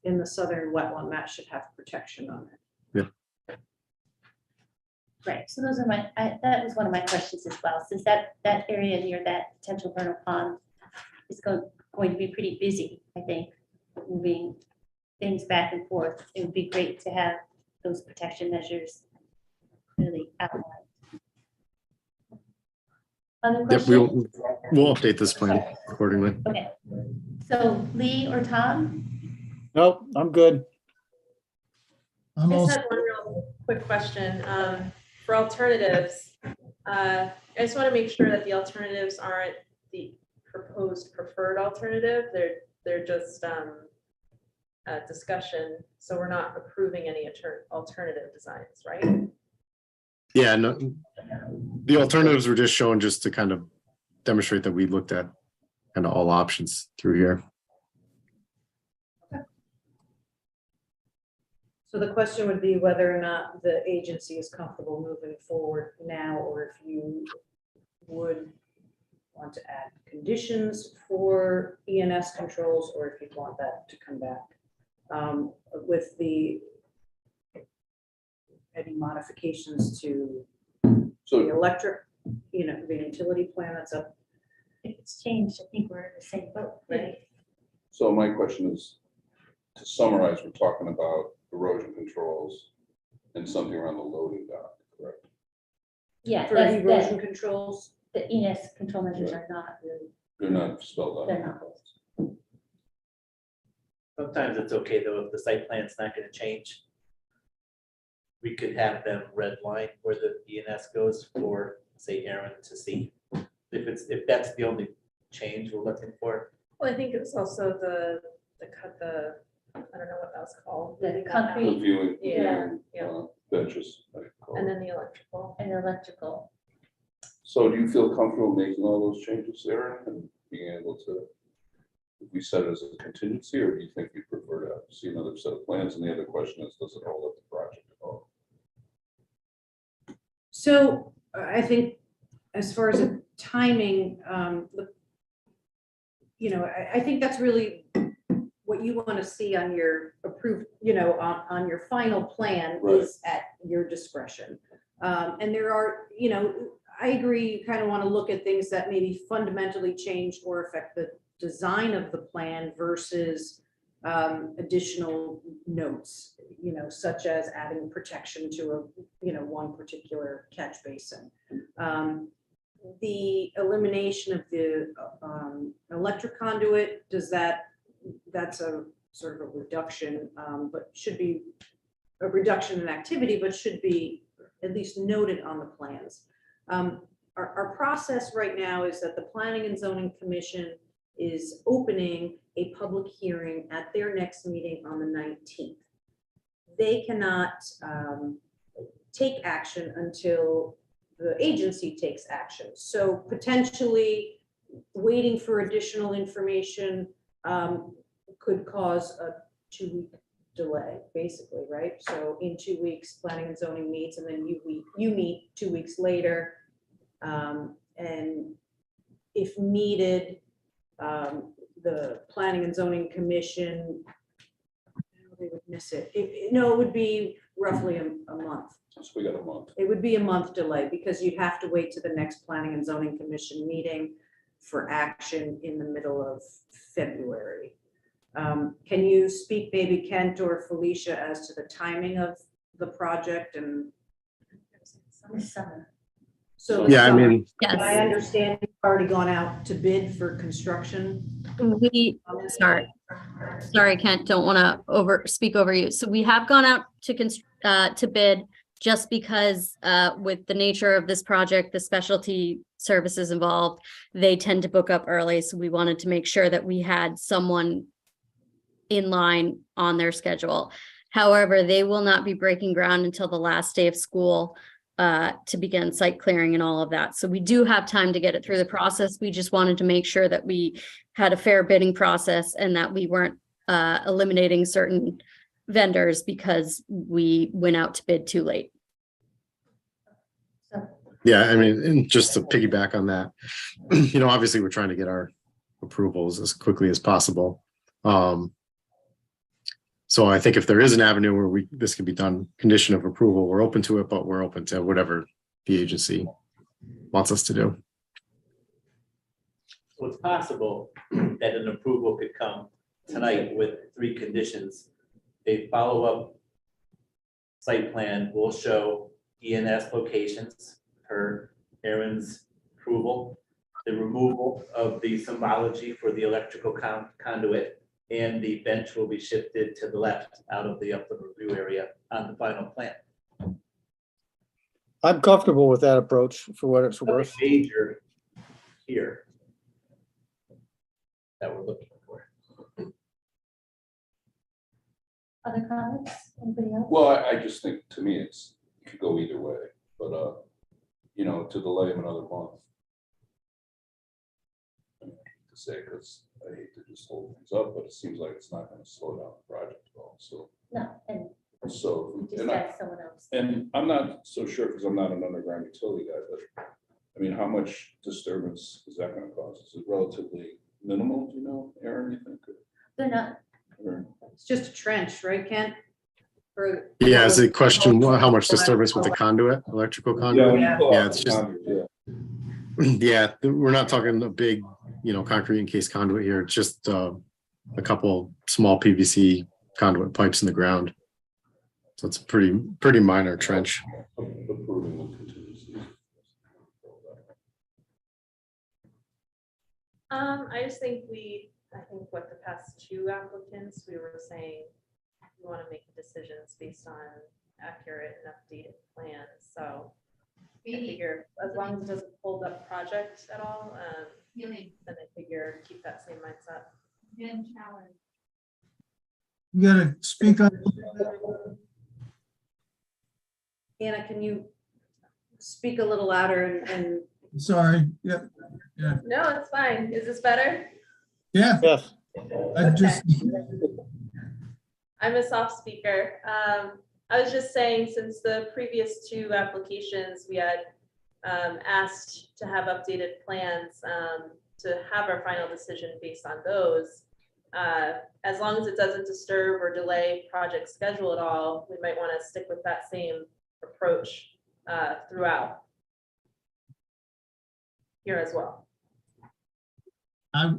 in the southern wetland. That should have protection on it. Right, so those are that was one of my questions as well, since that area near that potential vernal pond is going to be pretty busy, I think, moving things back and forth. It would be great to have those protection measures really outlined. Other Yep, questions? we'll update this plan accordingly. Okay, so Lee or Tom? Nope, I'm good. I'm I just also, had one real quick question. For alternatives, I just want to make sure that the alternatives aren't the proposed preferred alternative. They're just a discussion. So we're not approving any alternative designs, right? Yeah, no, the alternatives were just shown just to kind of demonstrate that we looked at kind of all options through here. So the question would be whether or not the agency is comfortable moving forward now, or if you would want to add conditions for ENS controls, or if you'd want that to come back with any modifications to the So, electric, the utility plan that's up. If it's changed, I think we're in the same boat, right? so my question is, to summarize, we're talking about erosion controls and something around the loading dock, correct? Yeah, For that's erosion controls. the ENS control measures are not really, They're not spelled out. they're not. Sometimes it's okay though, if the site plan's not gonna change. We could have them red line where the ENS goes for, say, Aaron to see. If that's the only change we're looking for. Well, I think it's also the I don't know what that was called. The concrete. The viewing, Yeah, benches. I call And it. then the electrical. And electrical. So do you feel comfortable making all those changes there and being able to, if we set it as a contingency, or do you think you prefer to see another set of plans? And the other question is, does it hold up the project at all? So I think as far as the timing, I think that's really what you want to see on your approved, on your final plan is at your discretion. And there are, I agree, you kind of want to look at things that maybe fundamentally change or affect the design of the plan versus additional notes, such as adding protection to one particular catch basin. The elimination of the electric conduit, that's a sort of a reduction, but should be a reduction in activity, but should be at least noted on the plans. Our process right now is that the Planning and Zoning Commission is opening a public hearing at their next meeting on the 19th. They cannot take action until the agency takes action. So potentially waiting for additional information could cause a 2-week delay, basically, right? So in 2 weeks, Planning and Zoning meets, and then you meet 2 weeks later. And if needed, the Planning and Zoning Commission, they would miss it. No, it would be roughly a month. So we got a month. It would be a month delay because you'd have to wait to the next Planning and Zoning Commission meeting for action in the middle of February. Can you speak, maybe Kent or Felicia, as to the timing of the project and? Summer. So Yeah, I mean, I understand you've already gone out to bid for construction. Sorry, Kent, don't want to speak over you. So we have gone out to bid just because with the nature of this project, the specialty services involved, they tend to book up early. So we wanted to make sure that we had someone in line on their schedule. However, they will not be breaking ground until the last day of school to begin site clearing and all of that. So we do have time to get it through the process. We just wanted to make sure that we had a fair bidding process and that we weren't eliminating certain vendors because we went out to bid too late. yeah, I mean, and just to piggyback on that, obviously we're trying to get our approvals as quickly as possible. So I think if there is an avenue where this can be done condition of approval, we're open to it, but we're open to whatever the agency wants us to do. So it's possible that an approval could come tonight with 3 conditions. A follow-up site plan will show ENS locations per Aaron's approval, the removal of the symbology for the electrical conduit, and the bench will be shifted to the left out of the upland review area on the final plan. I'm comfortable with that approach for what it's Nothing worth. major here that we're looking for. Other comments? Anybody else? Well, I just think, to me, it could go either way, but, to delay them another month. I hate to say, because I hate to just hold things up, but it seems like it's not gonna slow down the project at all, so. No, and So, we just and had someone else. I'm not so sure, because I'm not an underground utility guy, but, I mean, how much disturbance is that gonna cause? Is it relatively minimal, do you know, Aaron, you think? They're not, Or- It's just a trench, right, Kent? Yeah, is the question, how much disturbance with the conduit, electrical conduit? when you pull Yeah, out it's the just- conduit, yeah. Yeah, we're not talking a big, concrete encased conduit here. It's just a couple small PVC conduit pipes in the ground. So it's a pretty minor trench. Approving the contingencies. I just think what the past 2 applicants, we were saying, we want to make decisions based on accurate and updated plans, so I figure as long as it doesn't hold up project at all, then I figure keep that same mindset. You gotta speak up. Anna, can you speak a little louder and Sorry, yeah, No, it's fine. Is this better? yeah, Yes, I just, I'm a soft speaker. I was just saying, since the previous 2 applications, we had asked to have updated plans to have our final decision based on those. As long as it doesn't disturb or delay project schedule at all, we might want to stick with that same approach throughout here as well. I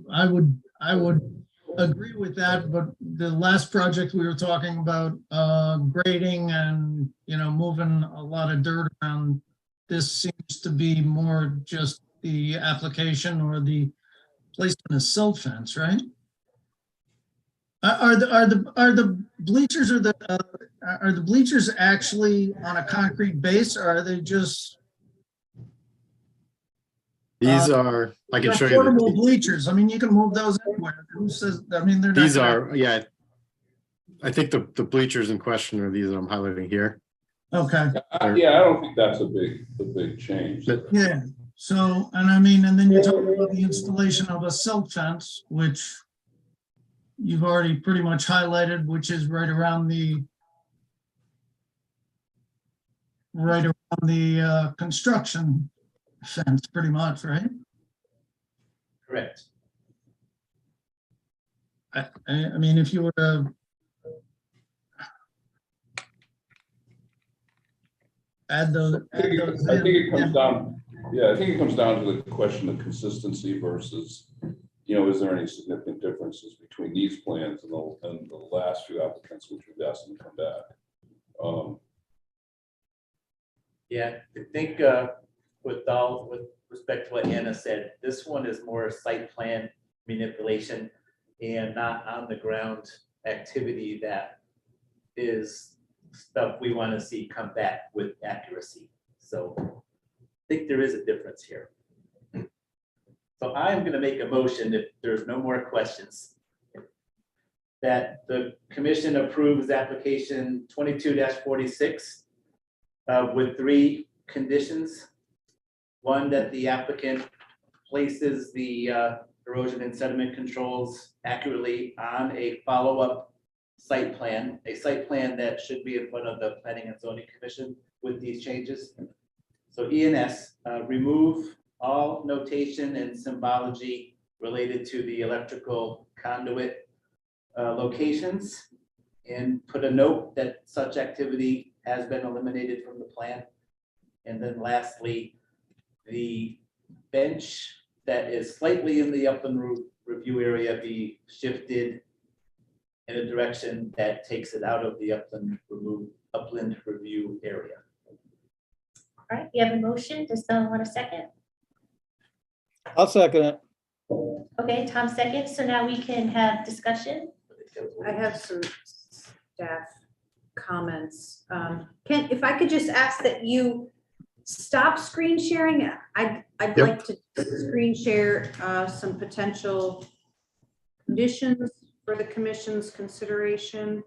I would agree with that, but the last project we were talking about, grading and, moving a lot of dirt around. This seems to be more just the application or the placement of silt fence, right? Are the bleachers are the bleachers actually on a concrete base, or are they just These are, I can they're show you. portable bleachers? I mean, you can move those anywhere. Who says, I mean, they're not. These gonna- are, yeah. I think the bleachers in question are these that I'm highlighting here. Okay, Yeah, I don't think that's a big change. But- yeah. So, and I mean, and then you're talking about the installation of a silt fence, which you've already pretty much highlighted, which is right around the construction fence, pretty much, right? Correct. I mean, if you were to add those I think it comes in, down, yeah, I think it comes down to the question of consistency versus, is there any significant differences between these plans and the last few applicants, which we've asked them to come back? Yeah, I think with respect to what Anna said, this one is more site plan manipulation and not on the ground activity that is stuff we want to see come back with accuracy. So I think there is a difference here. So I'm going to make a motion, if there's no more questions, that the commission approves application 22-46 with 3 conditions. One, that the applicant places the erosion and sediment controls accurately on a follow-up site plan, a site plan that should be in front of the Planning and Zoning Commission with these changes. So ENS, remove all notation and symbology related to the electrical conduit locations, and put a note that such activity has been eliminated from the plan. And then lastly, the bench that is slightly in the upland review area be shifted in a direction that takes it out of the upland review area. All right, we have a motion. Does someone want a second? I'll second it. Okay, Tom seconds. So now we can have discussion. I have some staff comments. If I could just ask that you stop screen sharing, I'd Yep. like to screen share some potential conditions for the commission's consideration.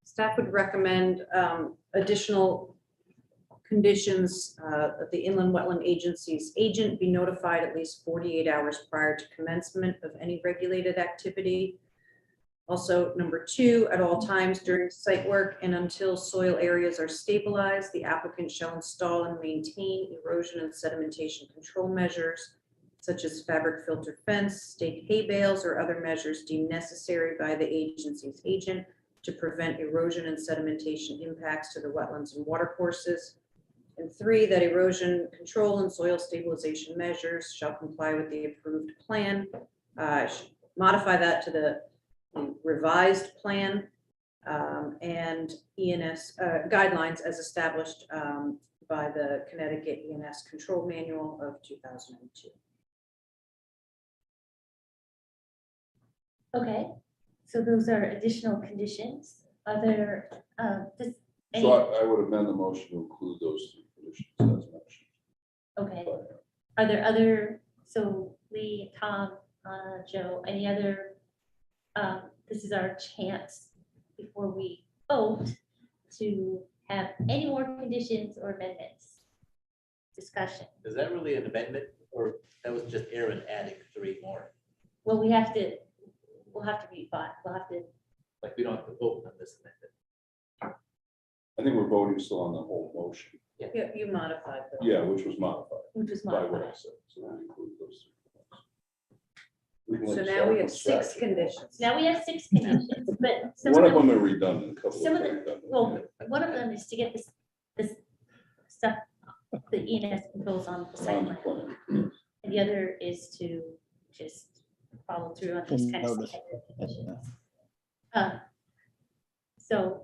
Staff would recommend additional conditions that the Inland Wetland Agency's agent be notified at least 48 hours prior to commencement of any regulated activity. Also, number 2, at all times during site work and until soil areas are stabilized, the applicant shall install and maintain erosion and sedimentation control measures, such as fabric filter fence, stake hay bales, or other measures deemed necessary by the agency's agent to prevent erosion and sedimentation impacts to the wetlands and watercourses. And 3, that erosion control and soil stabilization measures shall comply with the approved plan. Modify that to the revised plan and ENS guidelines as established by the Connecticut ENS Control Manual of 2002. Okay, so those are additional conditions. Are there, So I would amend the motion to include those 3 conditions as mentioned. okay. Are there other, so Lee, Tom, Joe, any other, this is our chance before we vote to have any more conditions or amendments? Discussion. Is that really an amendment, or that was just Aaron adding 3 more? Well, we have to, will have to be bought, we'll have to, Like, we don't have to vote on this amendment. I think we're voting still on the whole motion. You modified them. Yeah, which was modified which was by what modified. I said. So that includes those three points. We can let So you now start we have from 6 scratch. conditions. Now we have 6 conditions, but some One of of them them, are redundant, a couple some of of them are the, redundant. well, one of them is to get this stuff, the ENS controls on the site On the plan. plan. And the other is to just follow through on these And kind of notice. conditions. So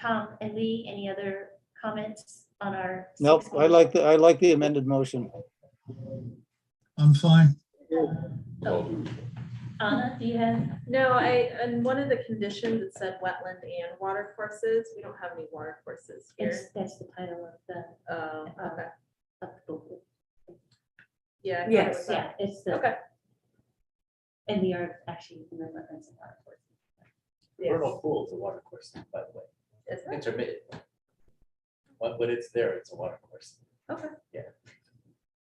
Tom and Lee, any other comments on our? Nope, 6 I like the amended motion. I'm fine. I'll do- Anna, do you have? No, and one of the conditions, it said wetland and water courses. We don't have any water courses here. That's the title of the, Oh, okay. of the book. Yeah. I thought it Yes, was Yeah, that. it's the, Okay. and we are actually in the wetlands and water course. Vernal pool is a water course, by the way, Is it? intermittent. When it's there, it's a water course. Okay.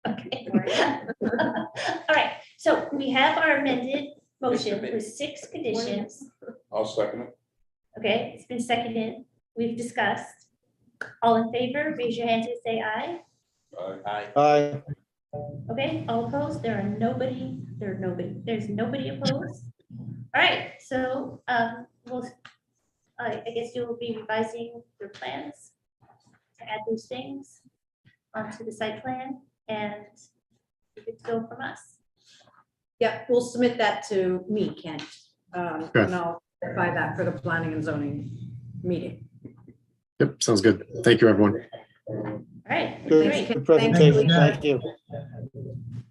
Okay. All right, so we have our amended motion with 6 conditions. I'll second it. Okay, it's been seconded. We've discussed. All in favor, raise your hand and say aye. Aye. Aye. Okay, all opposed? There's nobody opposed. All right, so we'll, I guess you will be revising your plans to add those things onto the site plan and it's go from us. Yeah, we'll submit that to me, Kent. And I'll verify that for the planning and zoning meeting. Yep, sounds good. Thank you, everyone. All right, Good great. good presentation, Thank thank you. All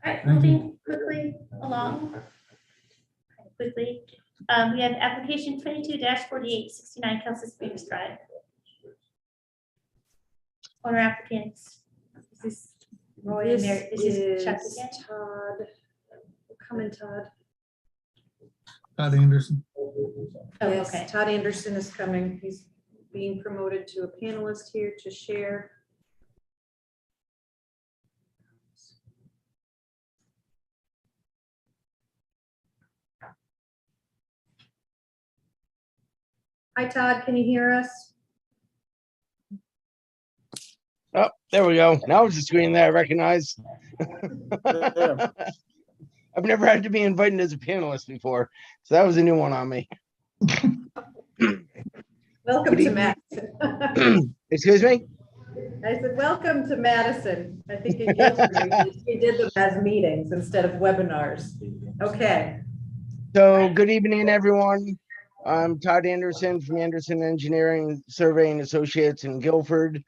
right, Thank you. moving quickly along. Quickly, we have application 22-4869 Kelsey Springs Drive. Owner applicants, this is Roy and Mary, this is Chuck again. Todd. Come in, Todd. Todd Anderson. Oh, Yes, okay. Todd Anderson is coming. He's being promoted to a panelist here to share. Hi, Todd, can you hear us? Oh, there we go. Now it's the screen that I recognize. Yeah. I've never had to be invited as a panelist before, so that was a new one on me. Welcome Good to Madison. Excuse me? I said, welcome to Madison. I think in Guilford, we did them as meetings instead of webinars. Okay. So good evening, everyone. I'm Todd Anderson from Anderson Engineering Surveying Associates in Guilford.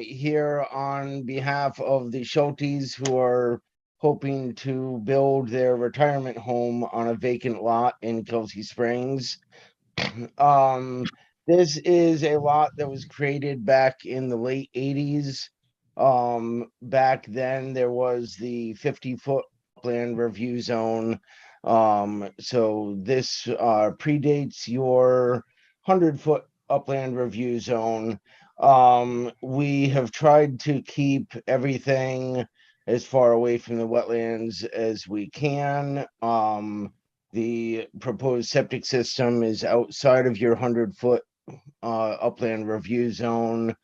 Here on behalf of the Schultes who are hoping to build their retirement home on a vacant lot in Kelsey Springs. This is a lot that was created back in the late 80s. Back then there was the 50-foot land review zone. So this predates your 100-foot upland review zone. We have tried to keep everything as far away from the wetlands as we can. The proposed septic system is outside of your 100-foot upland review zone.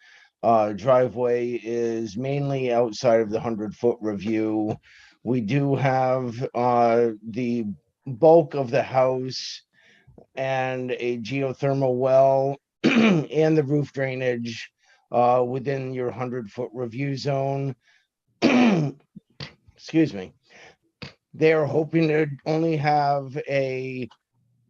Driveway is mainly outside of the 100-foot review. We do have the bulk of the house and a geothermal well and the roof drainage within your 100-foot review zone. Excuse me. They are hoping to only have a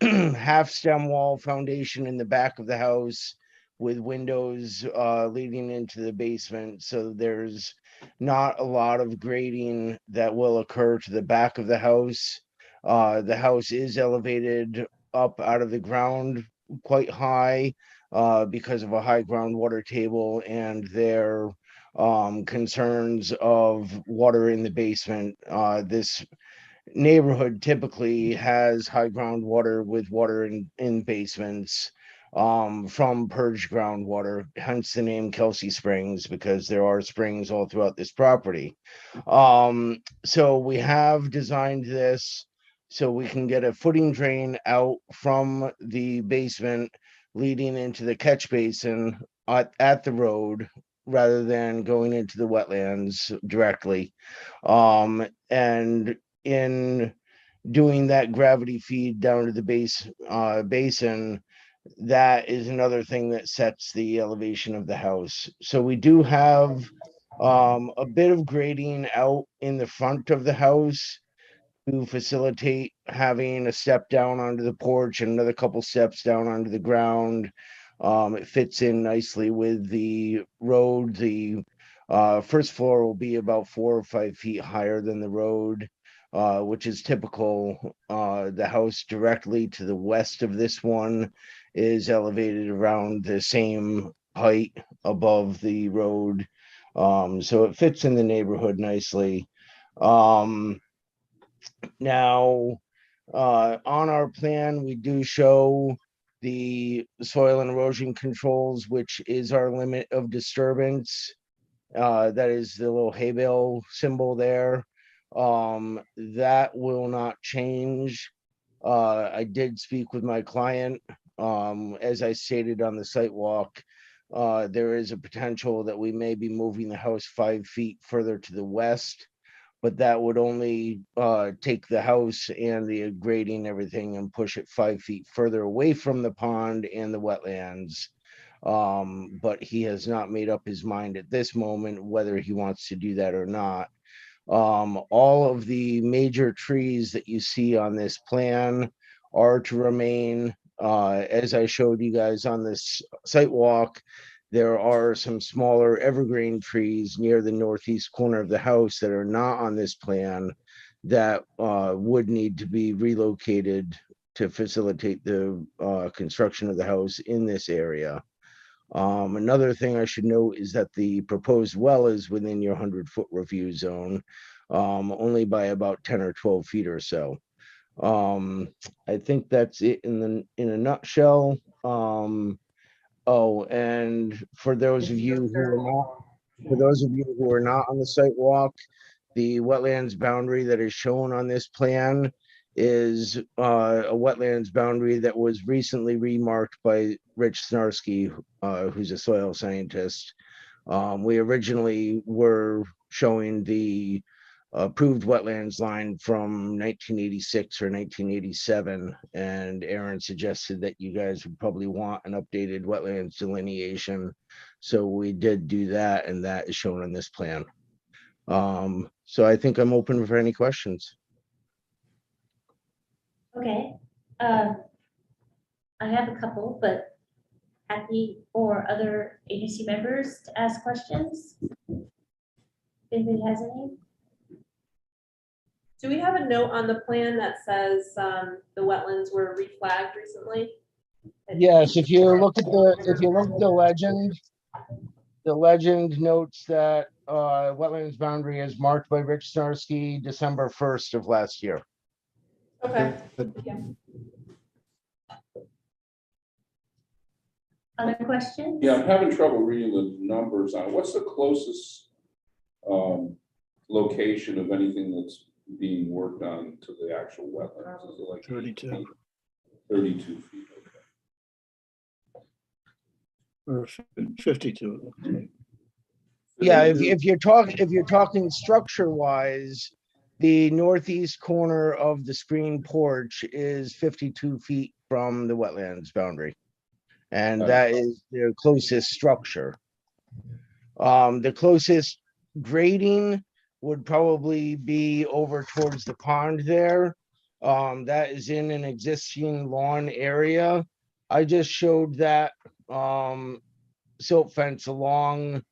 half stem wall foundation in the back of the house with windows leading into the basement. So there's not a lot of grading that will occur to the back of the house. The house is elevated up out of the ground quite high because of a high groundwater table and their concerns of water in the basement. This neighborhood typically has high groundwater with water in basements from purged groundwater, hence the name Kelsey Springs, because there are springs all throughout this property. So we have designed this so we can get a footing drain out from the basement leading into the catch basin at the road rather than going into the wetlands directly. And in doing that gravity feed down to the basin, that is another thing that sets the elevation of the house. So we do have a bit of grading out in the front of the house to facilitate having a step down onto the porch and another couple steps down onto the ground. It fits in nicely with the road. The first floor will be about 4 or 5 feet higher than the road, which is typical. The house directly to the west of this one is elevated around the same height above the road. So it fits in the neighborhood nicely. Now, on our plan, we do show the soil and erosion controls, which is our limit of disturbance. That is the little hay bale symbol there. That will not change. I did speak with my client. As I stated on the site walk, there is a potential that we may be moving the house 5 feet further to the west, but that would only take the house and the grading and everything and push it 5 feet further away from the pond and the wetlands. But he has not made up his mind at this moment whether he wants to do that or not. All of the major trees that you see on this plan are to remain. As I showed you guys on this site walk, there are some smaller evergreen trees near the northeast corner of the house that are not on this plan that would need to be relocated to facilitate the construction of the house in this area. Another thing I should note is that the proposed well is within your 100-foot review zone, only by about 10 or 12 feet or so. I think that's it in a nutshell. Oh, and for those of you who are not on the site walk, the wetlands boundary that is shown on this plan is a wetlands boundary that was recently remarked by Rich Snarski, who's a soil scientist. We originally were showing the approved wetlands line from 1986 or 1987, and Aaron suggested that you guys would probably want an updated wetlands delineation. So we did do that, and that is shown on this plan. So I think I'm open for any questions. Okay, I have a couple, but happy for other agency members to ask questions. If anybody has any? Do we have a note on the plan that says the wetlands were reflagged recently? Yes, if you look at the legend, the legend notes that wetlands boundary is marked by Rich Snarski December 1st of last year. Okay. Yeah. Other questions? Yeah, I'm having trouble reading the numbers on, what's the closest location of anything that's being worked on to the actual wetlands? Is it like 32. 32 feet, okay. Or 52. Okay. Yeah, if you're talking structure wise, the northeast corner of the screen porch is 52 feet from the wetlands boundary. And that is their closest structure. The closest grading would probably be over towards the pond there. That is in an existing lawn area. I just showed that silt fence along,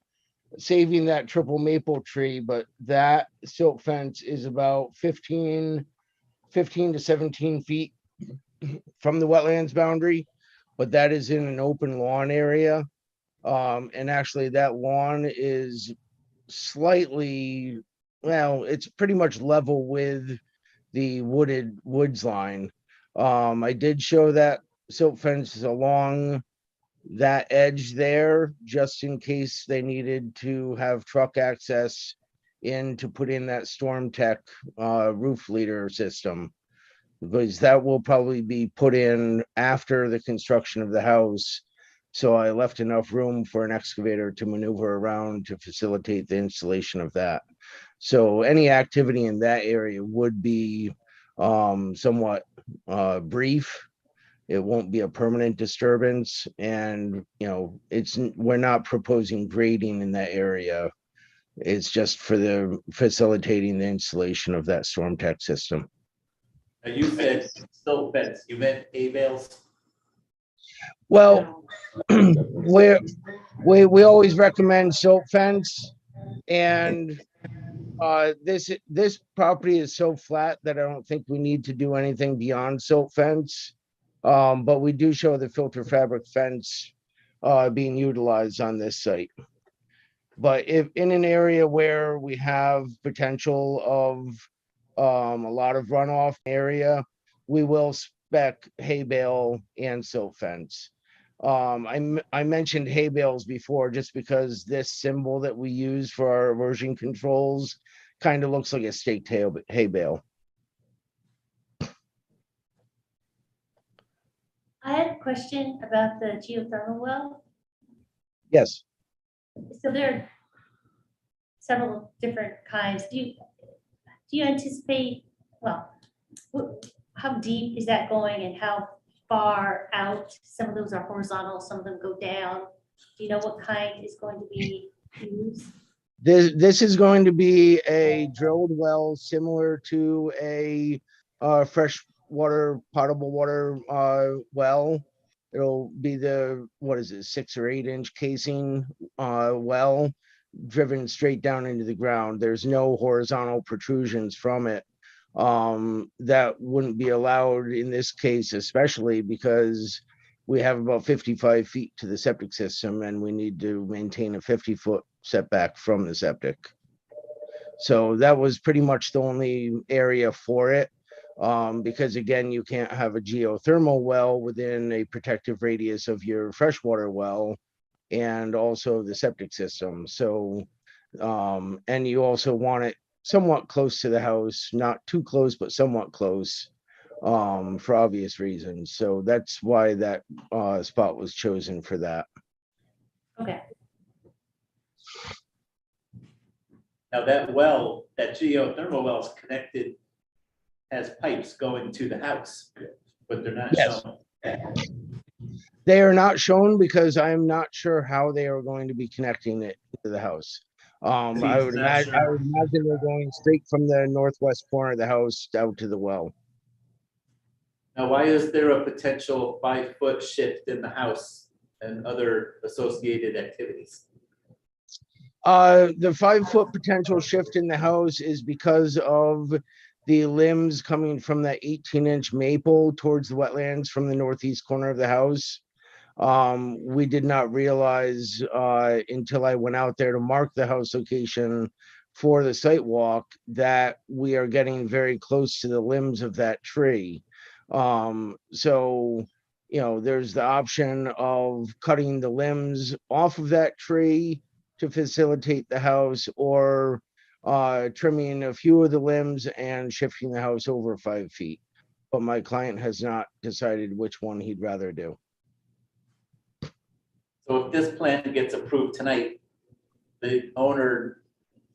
saving that triple maple tree, but that silt fence is about 15 to 17 feet from the wetlands boundary, but that is in an open lawn area. And actually that lawn is slightly, well, it's pretty much level with the woods line. I did show that silt fence along that edge there, just in case they needed to have truck access in to put in that Storm Tech roof leader system. because that will probably be put in after the construction of the house. So I left enough room for an excavator to maneuver around to facilitate the installation of that. So any activity in that area would be somewhat brief. It won't be a permanent disturbance, and we're not proposing grading in that area. It's just for the facilitating the installation of that storm tech system. Now, you said silt fence, you meant hay bales? Well, we always recommend silt fence, and this property is so flat that I don't think we need to do anything beyond silt fence. But we do show the filter fabric fence being utilized on this site. But if in an area where we have potential of a lot of runoff area, we will spec hay bale and silt fence. I mentioned hay bales before just because this symbol that we use for our erosion controls kind of looks like a staked hay bale. I had a question about the geothermal well. Yes. So there are several different kinds. Do you anticipate, well, how deep is that going and how far out? Some of those are horizontal, some of them go down. Do you know what kind is going to be used? This is going to be a drilled well similar to a fresh water, potable water well. It'll be the, 6 or 8 inch casing well driven straight down into the ground. There's no horizontal protrusions from it. That wouldn't be allowed in this case, especially because we have about 55 feet to the septic system and we need to maintain a 50-foot setback from the septic. So that was pretty much the only area for it. Because again, you can't have a geothermal well within a protective radius of your freshwater well and also the septic system. So, and you also want it somewhat close to the house, not too close, but somewhat close, for obvious reasons. So that's why that spot was chosen for that. Okay. Now that well, that geothermal well is connected, has pipes going to the house, but they're not Yes. shown. They are not shown because I'm not sure how they are going to be connecting it to the house. I would imagine they're going straight from the northwest corner of the house out to the well. Now, why is there a potential 5-foot shift in the house and other associated activities? The 5-foot potential shift in the house is because of the limbs coming from that 18-inch maple towards the wetlands from the northeast corner of the house. We did not realize until I went out there to mark the house location for the site walk that we are getting very close to the limbs of that tree. So, there's the option of cutting the limbs off of that tree to facilitate the house, or trimming a few of the limbs and shifting the house over 5 feet. But my client has not decided which one he'd rather do. So if this plan gets approved tonight, the owner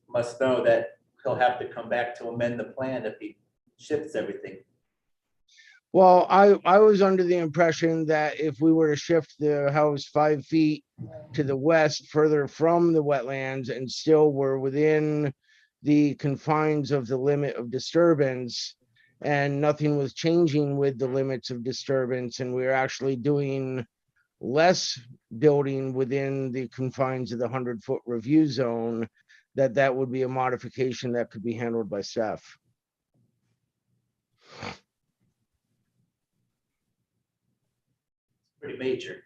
must know that he'll have to come back to amend the plan if he shifts everything. Well, I was under the impression that if we were to shift the house 5 feet to the west, further from the wetlands, and still were within the confines of the limit of disturbance, and nothing was changing with the limits of disturbance, and we were actually doing less building within the confines of the 100-foot review zone, that would be a modification that could be handled by staff. Pretty major.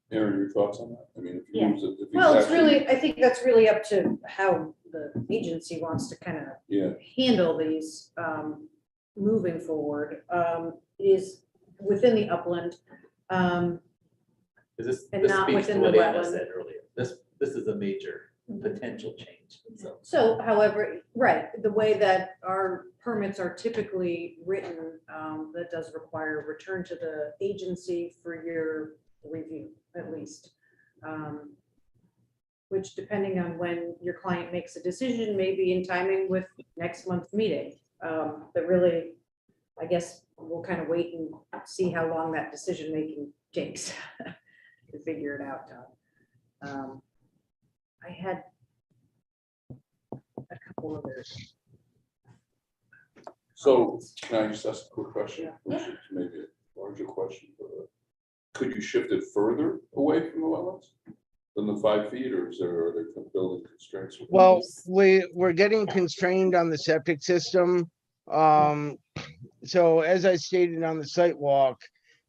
Aaron, your thoughts on that? I mean, if he Yeah. moves it, if he's Well, it's actually- really, I think that's really up to how the agency wants to kind of Yeah, handle these moving forward. Is within the upland. This And not speaks to within the what Anna wetland. said earlier. This is a major potential change, so. So however, right, the way that our permits are typically written, that does require return to the agency for your review, at least. Which depending on when your client makes a decision, may be in timing with next month's meeting. But really, I guess we'll kind of wait and see how long that decision-making takes to figure it out, Todd. I had a couple others. So can I just ask a quick question, which is maybe a larger question, but could you shift it further away from the wetlands than the 5 feet, or are there building constraints? Well, we're getting constrained on the septic system. So as I stated on the site walk,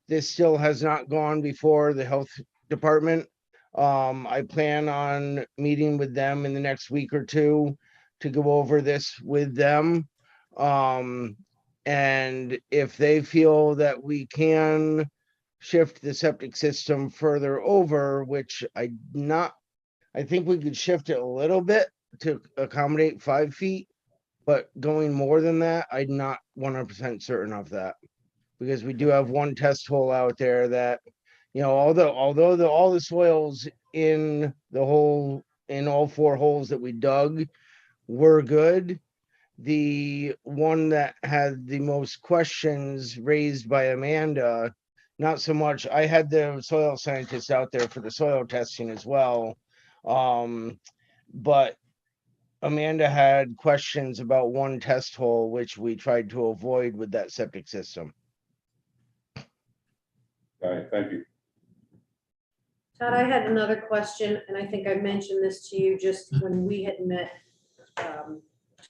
this still has not gone before the health department. I plan on meeting with them in the next week or two to go over this with them. And if they feel that we can shift the septic system further over, which I think we could shift it a little bit to accommodate 5 feet, but going more than that, I'm not 100% certain of that. Because we do have one test hole out there that, you know, although all the soils in the hole, in all 4 holes that we dug were good, the one that had the most questions raised by Amanda, not so much, I had the soil scientists out there for the soil testing as well. But Amanda had questions about one test hole, which we tried to avoid with that septic system. All right, thank you. Todd, I had another question, and I think I mentioned this to you just when we had met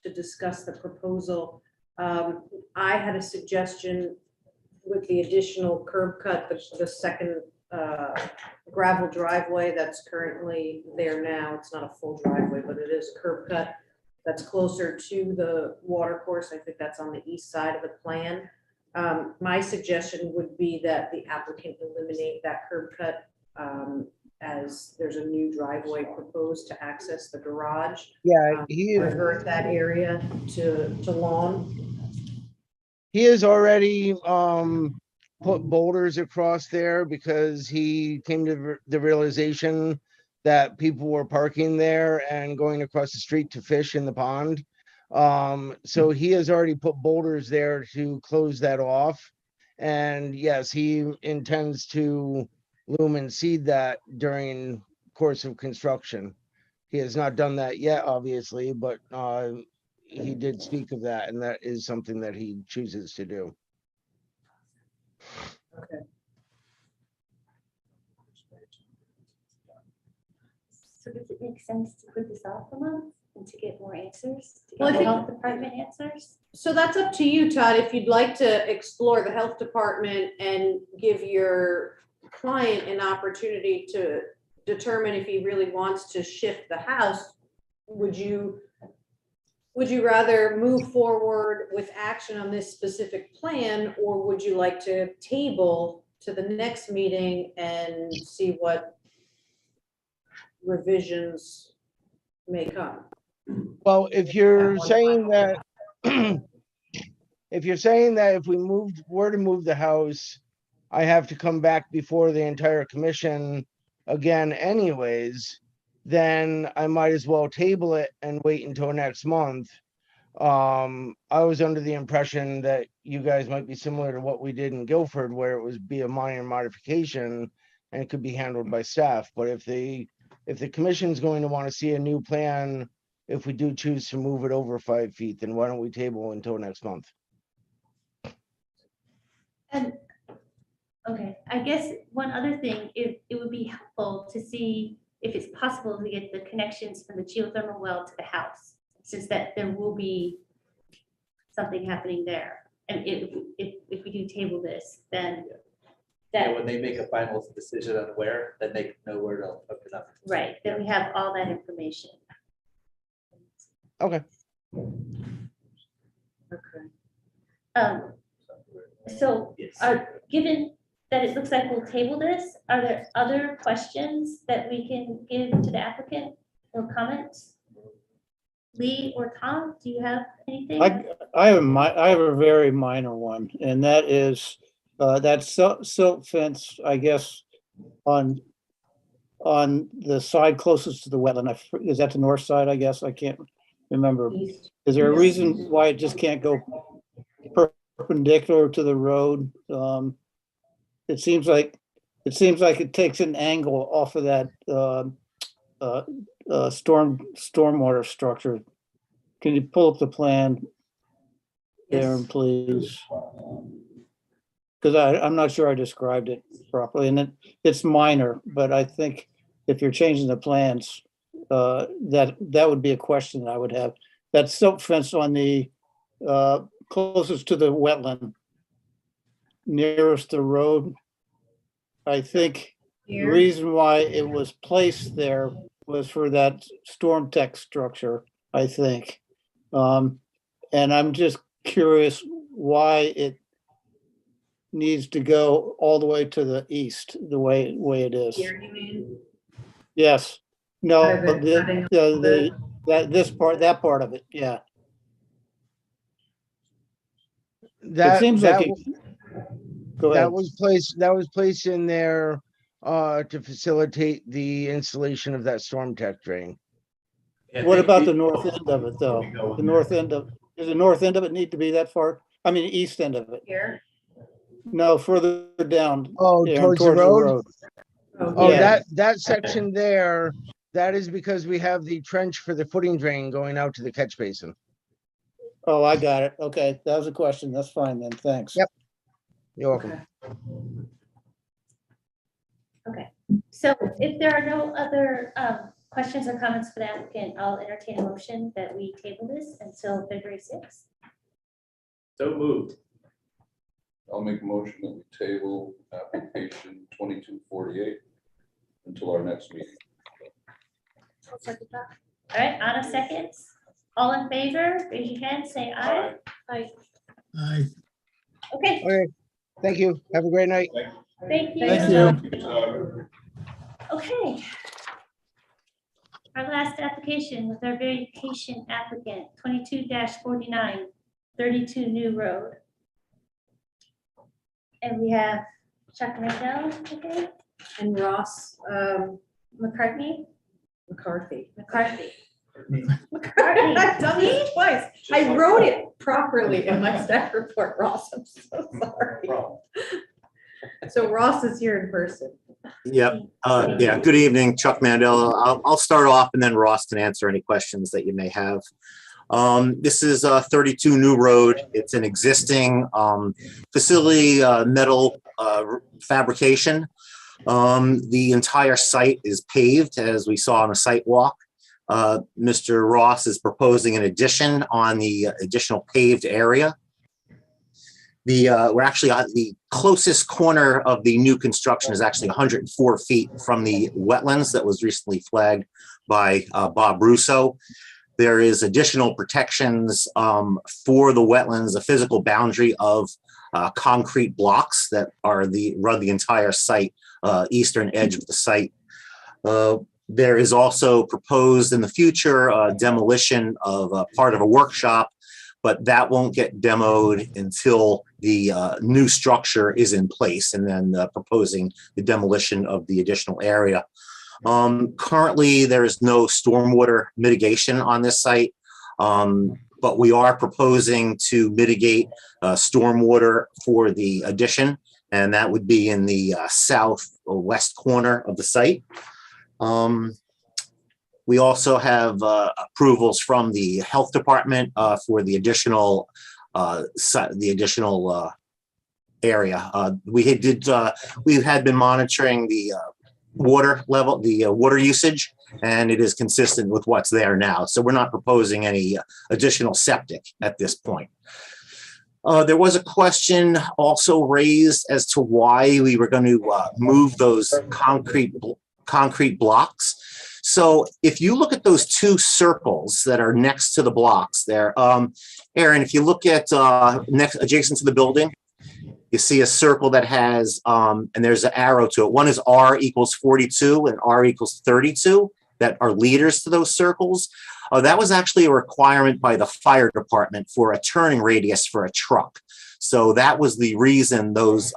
to discuss the proposal. I had a suggestion with the additional curb cut, the second gravel driveway that's currently there now. It's not a full driveway, but it is a curb cut that's closer to the water course. I think that's on the east side of the plan. My suggestion would be that the applicant eliminate that curb cut as there's a new driveway proposed to access the garage. Yeah, Revert that area to lawn. he has already put boulders across there because he came to the realization that people were parking there and going across the street to fish in the pond. So he has already put boulders there to close that off. And yes, he intends to loom and seed that during course of construction. He has not done that yet, obviously, but he did speak of that, and that is something that he chooses to do. Okay. So does it make sense to put this off a month and to get more answers? To Well, I get the think- health department answers? So that's up to you, Todd. If you'd like to explore the health department and give your client an opportunity to determine if he really wants to shift the house, would you rather move forward with action on this specific plan, or would you like to table to the next meeting and see what revisions may come? Well, if you're saying that, if you're saying that if we were to move the house, I have to come back before the entire commission again anyways, then I might as well table it and wait until next month. I was under the impression that you guys might be similar to what we did in Guilford, where it was be a minor modification and it could be handled by staff. But if the commission's going to want to see a new plan, if we do choose to move it over 5 feet, then why don't we table until next month? And, okay, I guess one other thing, it would be helpful to see if it's possible to get the connections from the geothermal well to the house, since that there will be something happening there. And if we do table this, then Yeah, that, when they make a final decision on where, then they know where to hook it up. right, then we have all that information. Okay. Okay. So, Yes. given that it looks like we'll table this. Are there other questions that we can give to the applicant or comments? Lee or Tom, do you have anything? I have a very minor one, and that is that silt fence, I guess, on the side closest to the wetland. Is that the north side, I guess? I can't remember. Is there a reason why it just can't go perpendicular to the road? It seems like it takes an angle off of that stormwater structure. Can you pull up the plan there, please? Because I'm not sure I described it properly, and it's minor, but I think if you're changing the plans, that would be a question that I would have. That silt fence on the closest to the wetland, nearest the road. I think the reason why it was placed there was for that storm tech structure, I think. And I'm just curious why it needs to go all the way to the east, the way it is. Here, you mean? Yes. No, Part of it cutting that part of it, yeah. It That, seems that, like go ahead. that was placed in there to facilitate the installation of that storm tech drain. What about the north end of it, though? The north end of, does the north end of it need to be that far? I mean, east end of it? Here? No, further down. Oh, Aaron, towards the road? Oh, Yeah. that section there, that is because we have the trench for the footing drain going out to the catch basin. Oh, I got it. Okay, that was a question. That's fine then. Thanks. Yep. You're welcome. Okay, so if there are no other questions or comments for the applicant, I'll entertain a motion that we table this until February 6th. So moved. I'll make a motion that we table application 2248 until our next meeting. All right, Anna seconds. All in favor, raise your hand, say aye. Aye. Aye. Okay, Okay, thank you. Have a great night. thank you. Thank you. Okay. Our last application with our very patient applicant, 22-49, 32 New Road. And we have Chuck Mandel, okay, And Ross McCartney, McCarthy. McCarthy. I've done this twice. I wrote it properly in my staff report, Ross. I'm so sorry. So Ross is here in person. Yep. Yeah. Good evening, Chuck Mandel. I'll start off and then Ross can answer any questions that you may have. This is 32 New Road. It's an existing facility, metal fabrication. The entire site is paved, as we saw on the site walk. Mr. Ross is proposing an addition on the additional paved area. We're actually at the closest corner of the new construction is actually 104 feet from the wetlands that was recently flagged by Bob Russo. There is additional protections for the wetlands, a physical boundary of concrete blocks that are run the entire site, eastern edge of the site. There is also proposed in the future demolition of part of a workshop, but that won't get demoed until the new structure is in place, and then proposing the demolition of the additional area. Currently, there is no stormwater mitigation on this site, but we are proposing to mitigate stormwater for the addition, and that would be in the southwest corner of the site. We also have approvals from the health department for the additional area. We had been monitoring the water level, the water usage, and it is consistent with what's there now. So we're not proposing any additional septic at this point. There was a question also raised as to why we were going to move those concrete blocks. So if you look at those two circles that are next to the blocks there, Aaron, if you look at adjacent to the building, You see a circle that has, and there's an arrow to it. One is R equals 42 and R equals 32 that are leaders to those circles. That was actually a requirement by the fire department for a turning radius for a truck. So that was the reason those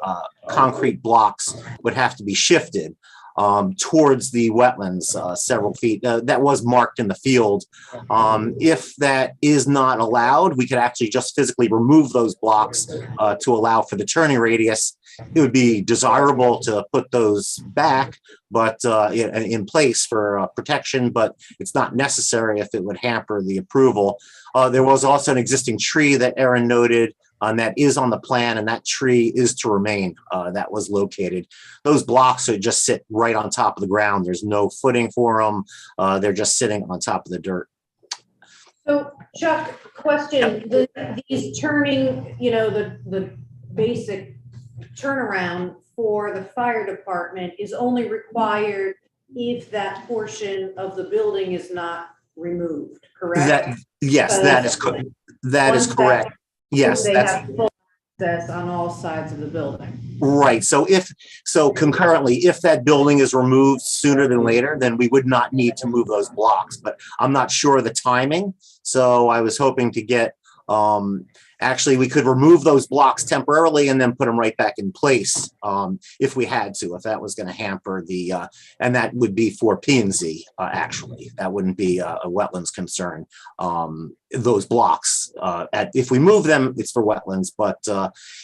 concrete blocks would have to be shifted towards the wetlands several feet. That was marked in the field. If that is not allowed, we could actually just physically remove those blocks to allow for the turning radius. It would be desirable to put those back, but in place for protection, but it's not necessary if it would hamper the approval. There was also an existing tree that Erin noted, and that is on the plan, and that tree is to remain. That was located. Those blocks are just sit right on top of the ground. There's no footing for them. They're just sitting on top of the dirt. So Chuck, question, these turning, you know, the basic turnaround for the fire department is only required if that portion of the building is not removed, correct? Yes, that is correct. That is correct. Yes, They that's have full access on all sides of the building. right. So concurrently, if that building is removed sooner than later, then we would not need to move those blocks, but I'm not sure of the timing. So I was hoping to get, actually, we could remove those blocks temporarily and then put them right back in place if we had to, if that was going to hamper the, and that would be for P&Z, actually. That wouldn't be a wetlands concern. Those blocks, if we move them, it's for wetlands, but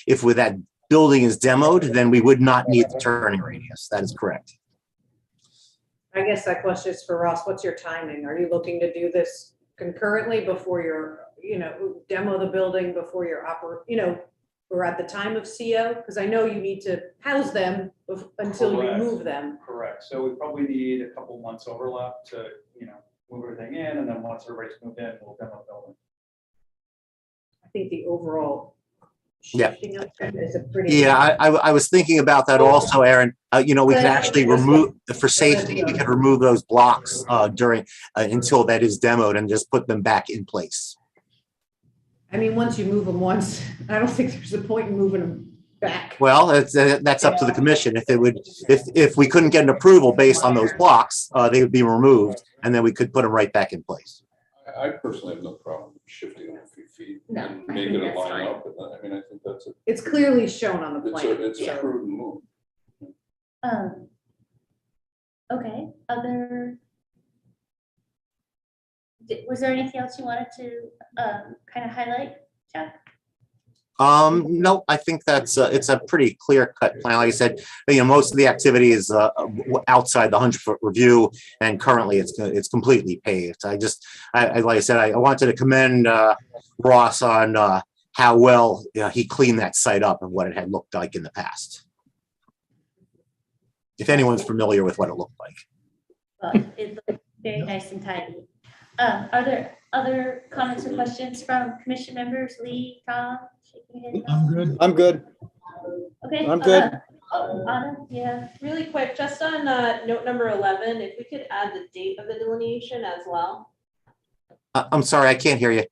if with that building is demoed, then we would not need the turning radius. That is correct. I guess that question is for Ross. What's your timing? Are you looking to do this concurrently before you're, you know, demo the building before you're or at the time of CO? Because I know you need to house them until you Correct. move them. Correct. So we probably need a couple months overlap to, move everything in, and then once everybody's moved in, we'll demo the building. I think the overall Yeah. shifting of it is a pretty. Yeah, I was thinking about that also, Erin. We could actually remove, for safety, we could remove those blocks during until that is demoed and just put them back in place. I mean, once you move them once, I don't think there's a point in moving them back. Well, that's up to the commission. If we couldn't get an approval based on those blocks, they would be removed, and then we could put them right back in place. I personally have no problem shifting them a few feet No, and I making think it that's line fine. up. I mean, I think that's It's clearly shown on the plan. it's a prudent move. Okay, was there anything else you wanted to kind of highlight, Chuck? No, I think that's it's a pretty clear-cut plan. Like I said, most of the activity is outside the 100-foot review, and currently it's completely paved. Like I said, I wanted to commend Ross on how well he cleaned that site up and what it had looked like in the past. If anyone's familiar with what it looked like. Well, it looked very nice and tidy. Are there other comments or questions from commission members? Lee, Tom? I'm good. I'm good. Okay. I'm good. Anna, yeah. Really quick, just on note number 11, if we could add the date of the delineation as well. I'm sorry, I can't hear you.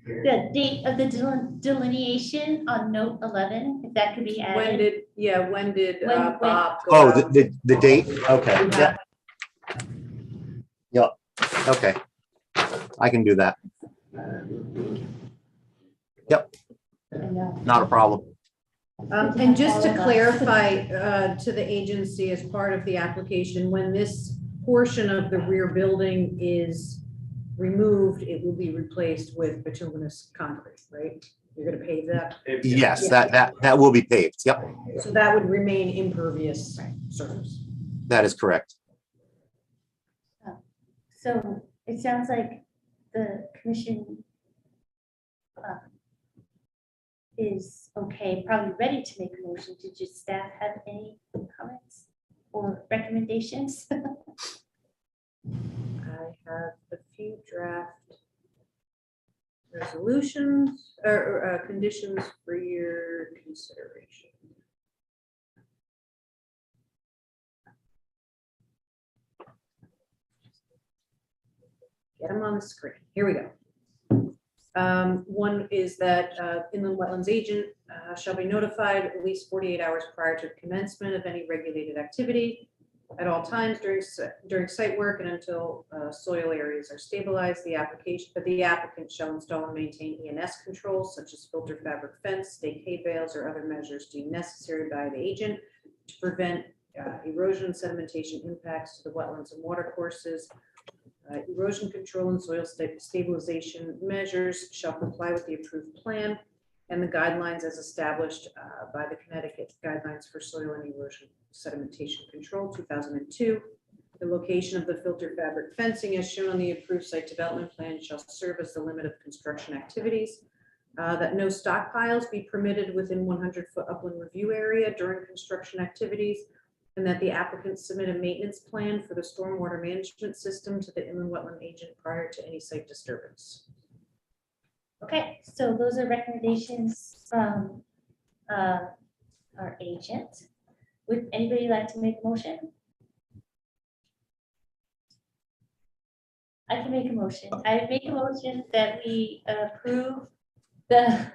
The date of the delineation on note 11, if that could be added. When did When- Bob go Oh, out? the date? Okay. Yeah. Yep. Okay. I can do that. Yep. Not a problem. And just to clarify to the agency as part of the application, when this portion of the rear building is removed, it will be replaced with bituminous concrete, right? You're gonna pave that? Yes, that will be paved. Yep, So that would remain impervious surface. that is correct. So it sounds like the commission is okay, probably ready to make a motion. Did your staff have any comments or recommendations? I have a few draft resolutions or conditions for your consideration. Get them on the screen. Here we go. One is that inland wetlands agent shall be notified at least 48 hours prior to commencement of any regulated activity at all times during site work and until soil areas are stabilized. The applicant shall install and maintain ENS controls such as filter fabric fence, stake hay bales, or other measures deemed necessary by the agent to prevent erosion and sedimentation impacts to the wetlands and water courses. Erosion control and soil stabilization measures shall comply with the approved plan and the guidelines as established by the Connecticut Guidelines for Soil and Erosion Sedimentation Control 2002. The location of the filter fabric fencing as shown on the approved site development plan shall serve as the limit of construction activities. That no stockpiles be permitted within 100-foot upland review area during construction activities, and that the applicant submit a maintenance plan for the stormwater management system to the inland wetland agent prior to any site disturbance. Okay, so those are recommendations from our agent. Would anybody like to make a motion? I can make a motion. I make a motion that we approve the,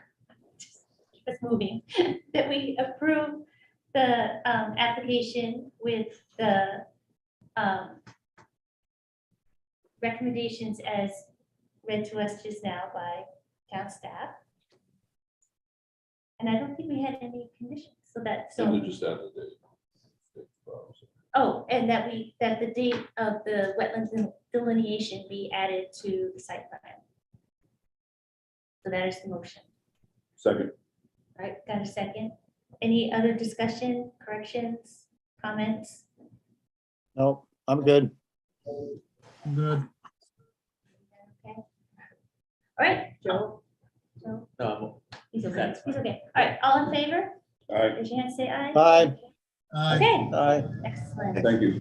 keep us moving, that we approve the application with the recommendations as read to us just now by town staff. And I don't think we had any conditions, so that, And then so, just add the date. oh, and that the date of the wetlands delineation be added to the site plan. So that is the motion. Second. All right, got a second? Any other discussion, corrections, comments? No, I'm good. Good. Okay. All right, Joe. Joe, No, he's okay, That's he's okay. All right, all in favor? All right, Raise your hand, say aye. Aye. Okay, Aye. excellent. thank you.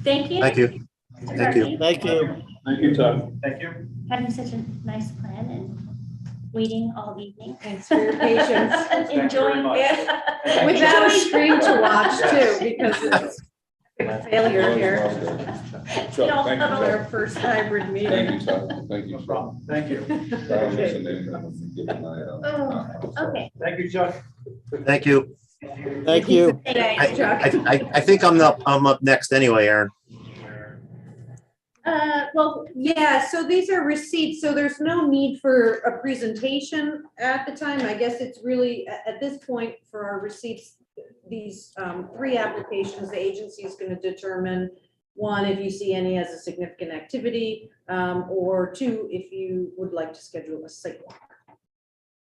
Thank you. Thank you. Mr. Thank you. Murphy, Thank you. Thank you, Todd. Thank you. Having such a nice plan and waiting all evening. Thanks for your patience. Thank you very Enjoying. much. Yeah. Without a Enjoying- screen to watch too, because it's a failure here. We all Thank you, huddle. Our first hybrid Thank meeting. you, Todd. Thank you. No problem. Thank you. That was the name of the given Oh, okay. Thank you, Chuck. Thank you. Thank you. Thanks, Chuck. I think I'm up next anyway, Aaron. Well, Yeah, so these are receipts, so there's no need for a presentation at the time. I guess it's really, at this point, for our receipts, these three applications, the agency is going to determine, one, if you see any as a significant activity, or two, if you would like to schedule a site walk.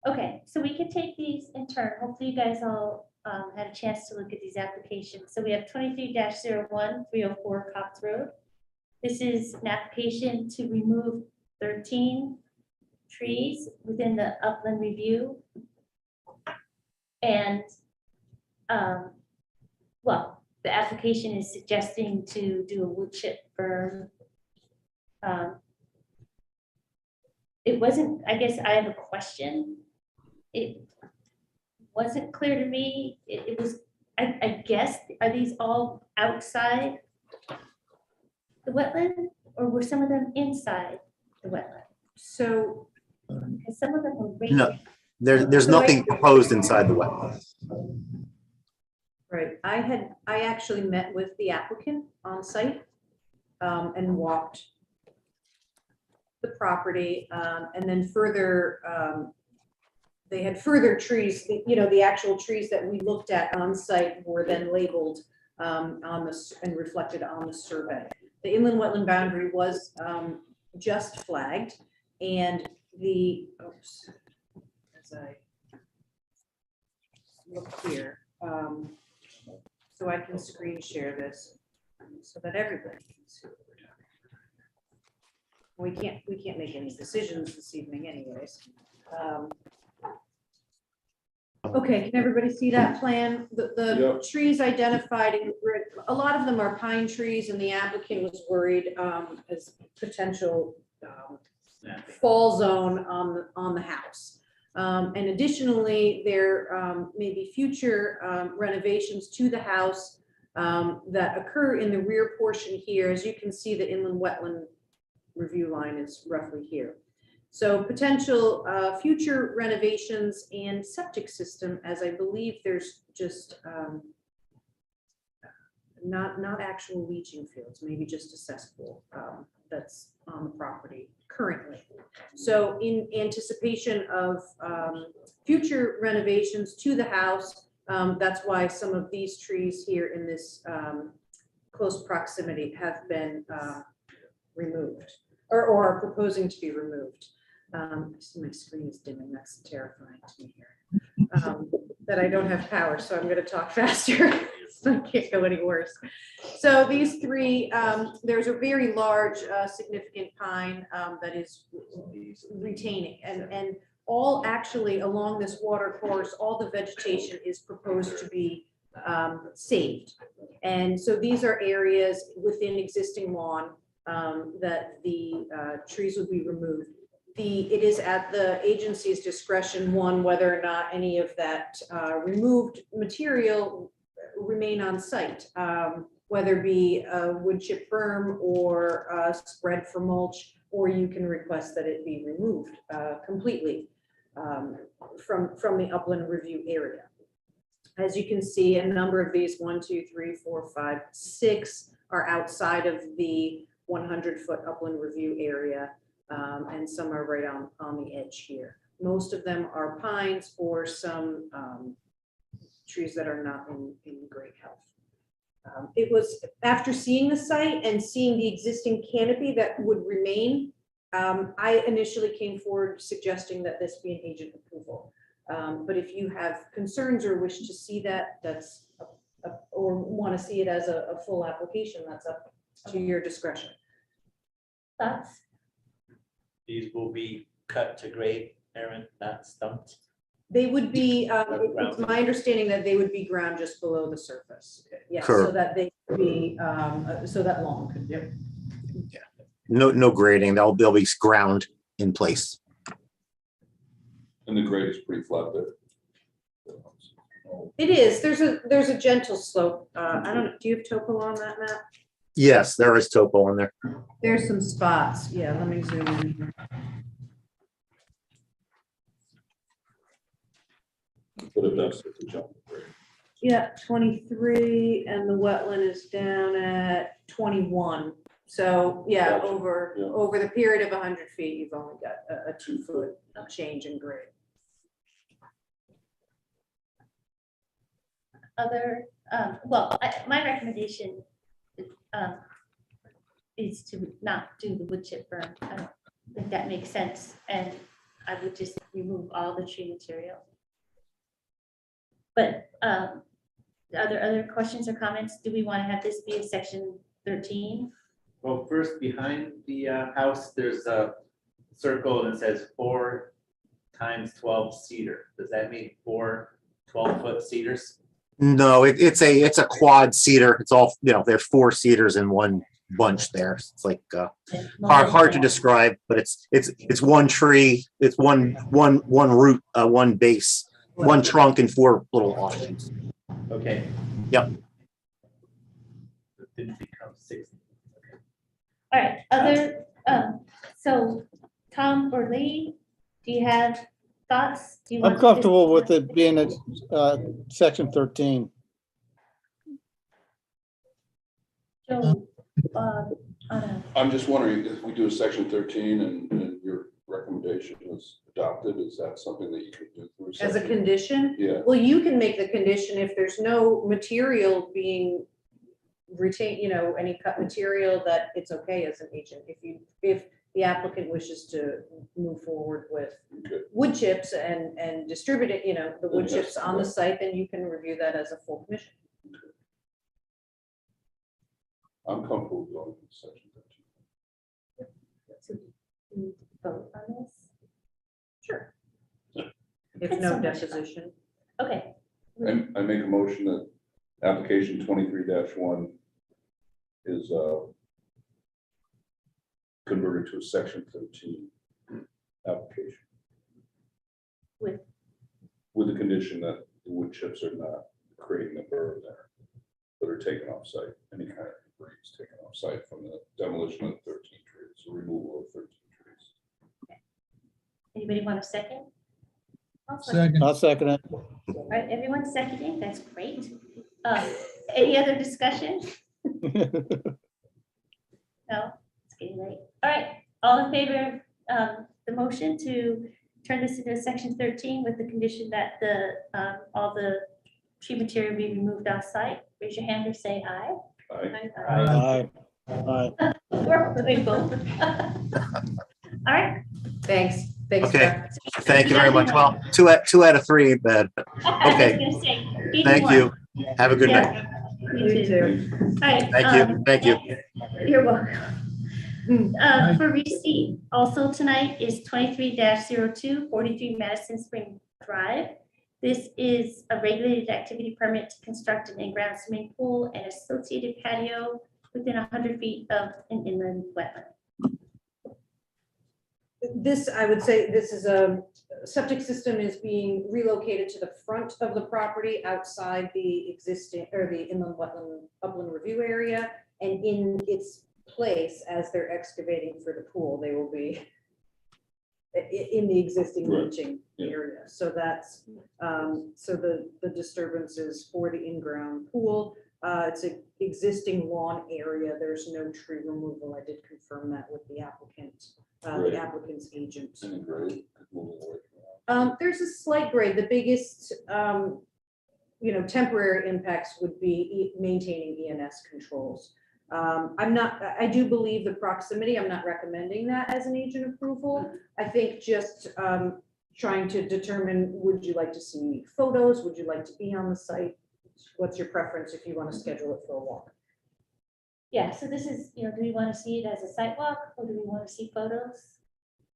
okay, so we can take these in turn. Hopefully you guys all had a chance to look at these applications. So we have 23-01, 304 Cox Road. This is an application to remove 13 trees within the upland review. And, well, the application is suggesting to do a wood chip berm. It wasn't, I guess I have a question. It wasn't clear to me. It was, I guess, are these all outside the wetland, or were some of them inside the wetland? So Because some of them were right. No, there's nothing proposed inside the wetlands. right, I actually met with the applicant on site and walked the property, and then further, they had further trees, you know, the actual trees that we looked at on site were then labeled on this and reflected on the survey. The inland wetland boundary was just flagged, and the, oops, as I look here, so I can screen share this so that everybody can see what we're talking about. We can't make any decisions this evening anyways. Okay, can everybody see that plan? The Yep. trees identified, in red, a lot of them are pine trees, and the applicant was worried as potential fall zone on the house. And additionally, there may be future renovations to the house that occur in the rear portion here. As you can see, the inland wetland review line is roughly here. So potential future renovations and septic system, as I believe there's just not actual leaching fields, maybe just a cesspool that's on the property currently. So in anticipation of future renovations to the house, that's why some of these trees here in this close proximity have been removed or are proposing to be removed. I see my screen is dimming. That's terrifying to me here. That I don't have power, so I'm going to talk faster. So I can't go any worse. So these three, there's a very large, significant pine that is retaining, and all actually along this water course, all the vegetation is proposed to be saved. And so these are areas within existing lawn that the trees would be removed. It is at the agency's discretion, one, whether or not any of that removed material remain on site, whether it be a wood chip berm or spread for mulch, or you can request that it be removed completely from the upland review area. As you can see, a number of these, 1, 2, 3, 4, 5, 6 are outside of the 100-foot upland review area. And some are right on the edge here. Most of them are pines or some trees that are not in great health. It was after seeing the site and seeing the existing canopy that would remain, I initially came forward suggesting that this be an agent approval. But if you have concerns or wish to see that, that's or want to see it as a full application, that's up to your discretion. Thoughts? These will be cut to grade, Aaron, not stumped. They would be, it's my understanding that they would be ground just below the surface. Yes, Correct. so that they could be, so that lawn could, yep. No grading. They'll be ground in place. And the grade is pretty flat there. It is, there's a gentle slope. I don't, do you have topo on that map? Yes, there is topo in there. There's some spots. Yeah, let me zoom in here. But if that's the jump grade. Yeah, 23, and the wetland is down at 21. So yeah, Gotcha. Yeah. over the period of 100 feet, you've only got a 2-foot change in grade. Other, well, my recommendation is to not do the wood chip berm. I don't think that makes sense, and I would just remove all the tree material. But are there other questions or comments? Do we want to have this be a section 13? Well, first, behind the house, there's a circle and it says 4 times 12 cedar. Does that mean 4 12-foot cedars? No, it's a quad cedar. It's all, there's 4 cedars in one bunch there. It's like hard to describe, but it's one tree. It's one root, one base, one trunk, and 4 little offshoots. Okay. Yep. It didn't become 6. All right, other, so Tom or Lee, do you have thoughts? Do you want I'm comfortable with it being a section 13. So, I don't know. I'm just wondering if we do a section 13 and your recommendation was adopted, is that something that you could do? Through As a section? condition? Yeah. Well, you can make the condition if there's no material being retained, any cut material, that it's okay as an agent. If the applicant wishes to move forward with wood chips and distribute it, the wood chips on the site, then you can review that as a full commission. I'm comfortable going to section 13. So we need to vote on this? Sure. If That's no so much fun. deposition. Okay. I make a motion that application 23-1 is converted to a section 13 application. With the condition that the wood chips are not creating a berm there, that are taken off site, any kind of debris is taken off site from the demolition of 13 trees, or removal of 13 trees. Anybody want a second? Second. I'll second it. All right, everyone's seconding, that's great. Any other discussion? No, it's getting late. All right, all in favor of the motion to turn this into section 13 with the condition that all the tree material be removed off site? Raise your hand or say aye. Aye. Aye. We're doing both. All right. Thanks. Thanks, Okay. Chuck. Thank you very much. Well, two out of three, but I was okay. gonna say, either Thank one. you. Have a good Yeah. night. You too. All right. Thank you. Thank you. You're welcome. For receipt, also tonight is 23-02, 43 Madison Spring Drive. This is a regulated activity permit to construct an in-ground swimming pool and associated patio within 100 feet of an inland wetland. This, I would say, this is a septic system is being relocated to the front of the property outside the existing, or the inland wetland upland review area. And in its place, as they're excavating for the pool, they will be in the existing Right. leaching Yeah. area. So that's, so the disturbance is for the in-ground pool. It's an existing lawn area. There's no tree removal. I did confirm that with the applicant, Right. the applicant's agent. Any grade, moving away from that. There's a slight grade. The biggest, temporary impacts would be maintaining ENS controls. I do believe the proximity, I'm not recommending that as an agent approval. I think just trying to determine, would you like to see photos? Would you like to be on the site? What's your preference if you want to schedule it for a walk? Yeah, so this is, do we want to see it as a site walk or do we want to see photos?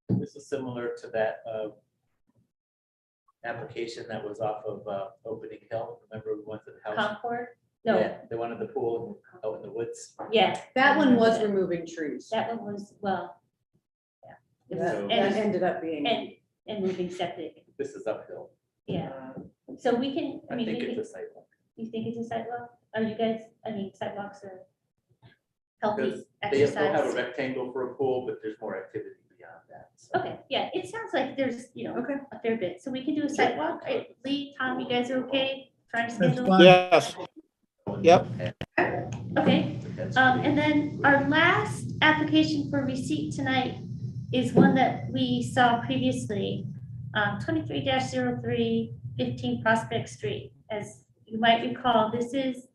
This is similar to that application that was off of Opening Hill. Remember we went to the house? Concord? No, Yeah, they wanted the pool out in the woods. yeah. That one was removing trees. That one was, well, yeah. It was- That And, ended up being. and moving septic, This is uphill. yeah. So we can, I think it's a sidewalk. You think it's a sidewalk? Are you guys, sidewalks are healthy Because they'll have a exercise? rectangle for a pool, but there's more activity beyond that. So. Okay, yeah, it sounds like there's, Okay. a fair bit. So we can do a sidewalk. Right, Lee, Tom, you guys are okay trying to That's schedule? fine. Yes. Yep. Okay. And then our last application for receipt tonight is one that we saw previously, 23-03, 15 Prospect Street. As you might recall, this is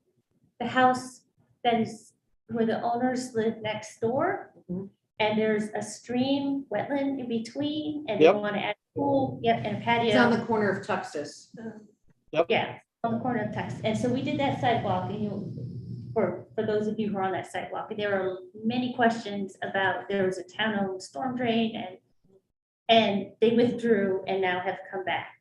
the house that is where the owners live next door. Mhm. And there's a stream, wetland in between, and they Yep. want to add a pool, yep, and a patio. It's on the corner of Tuxus. Yeah, on the corner of Texas. And so we did that sidewalk and for those of you who are on that sidewalk, and there were many questions about, there was a town-owned storm drain and they withdrew and now have come back.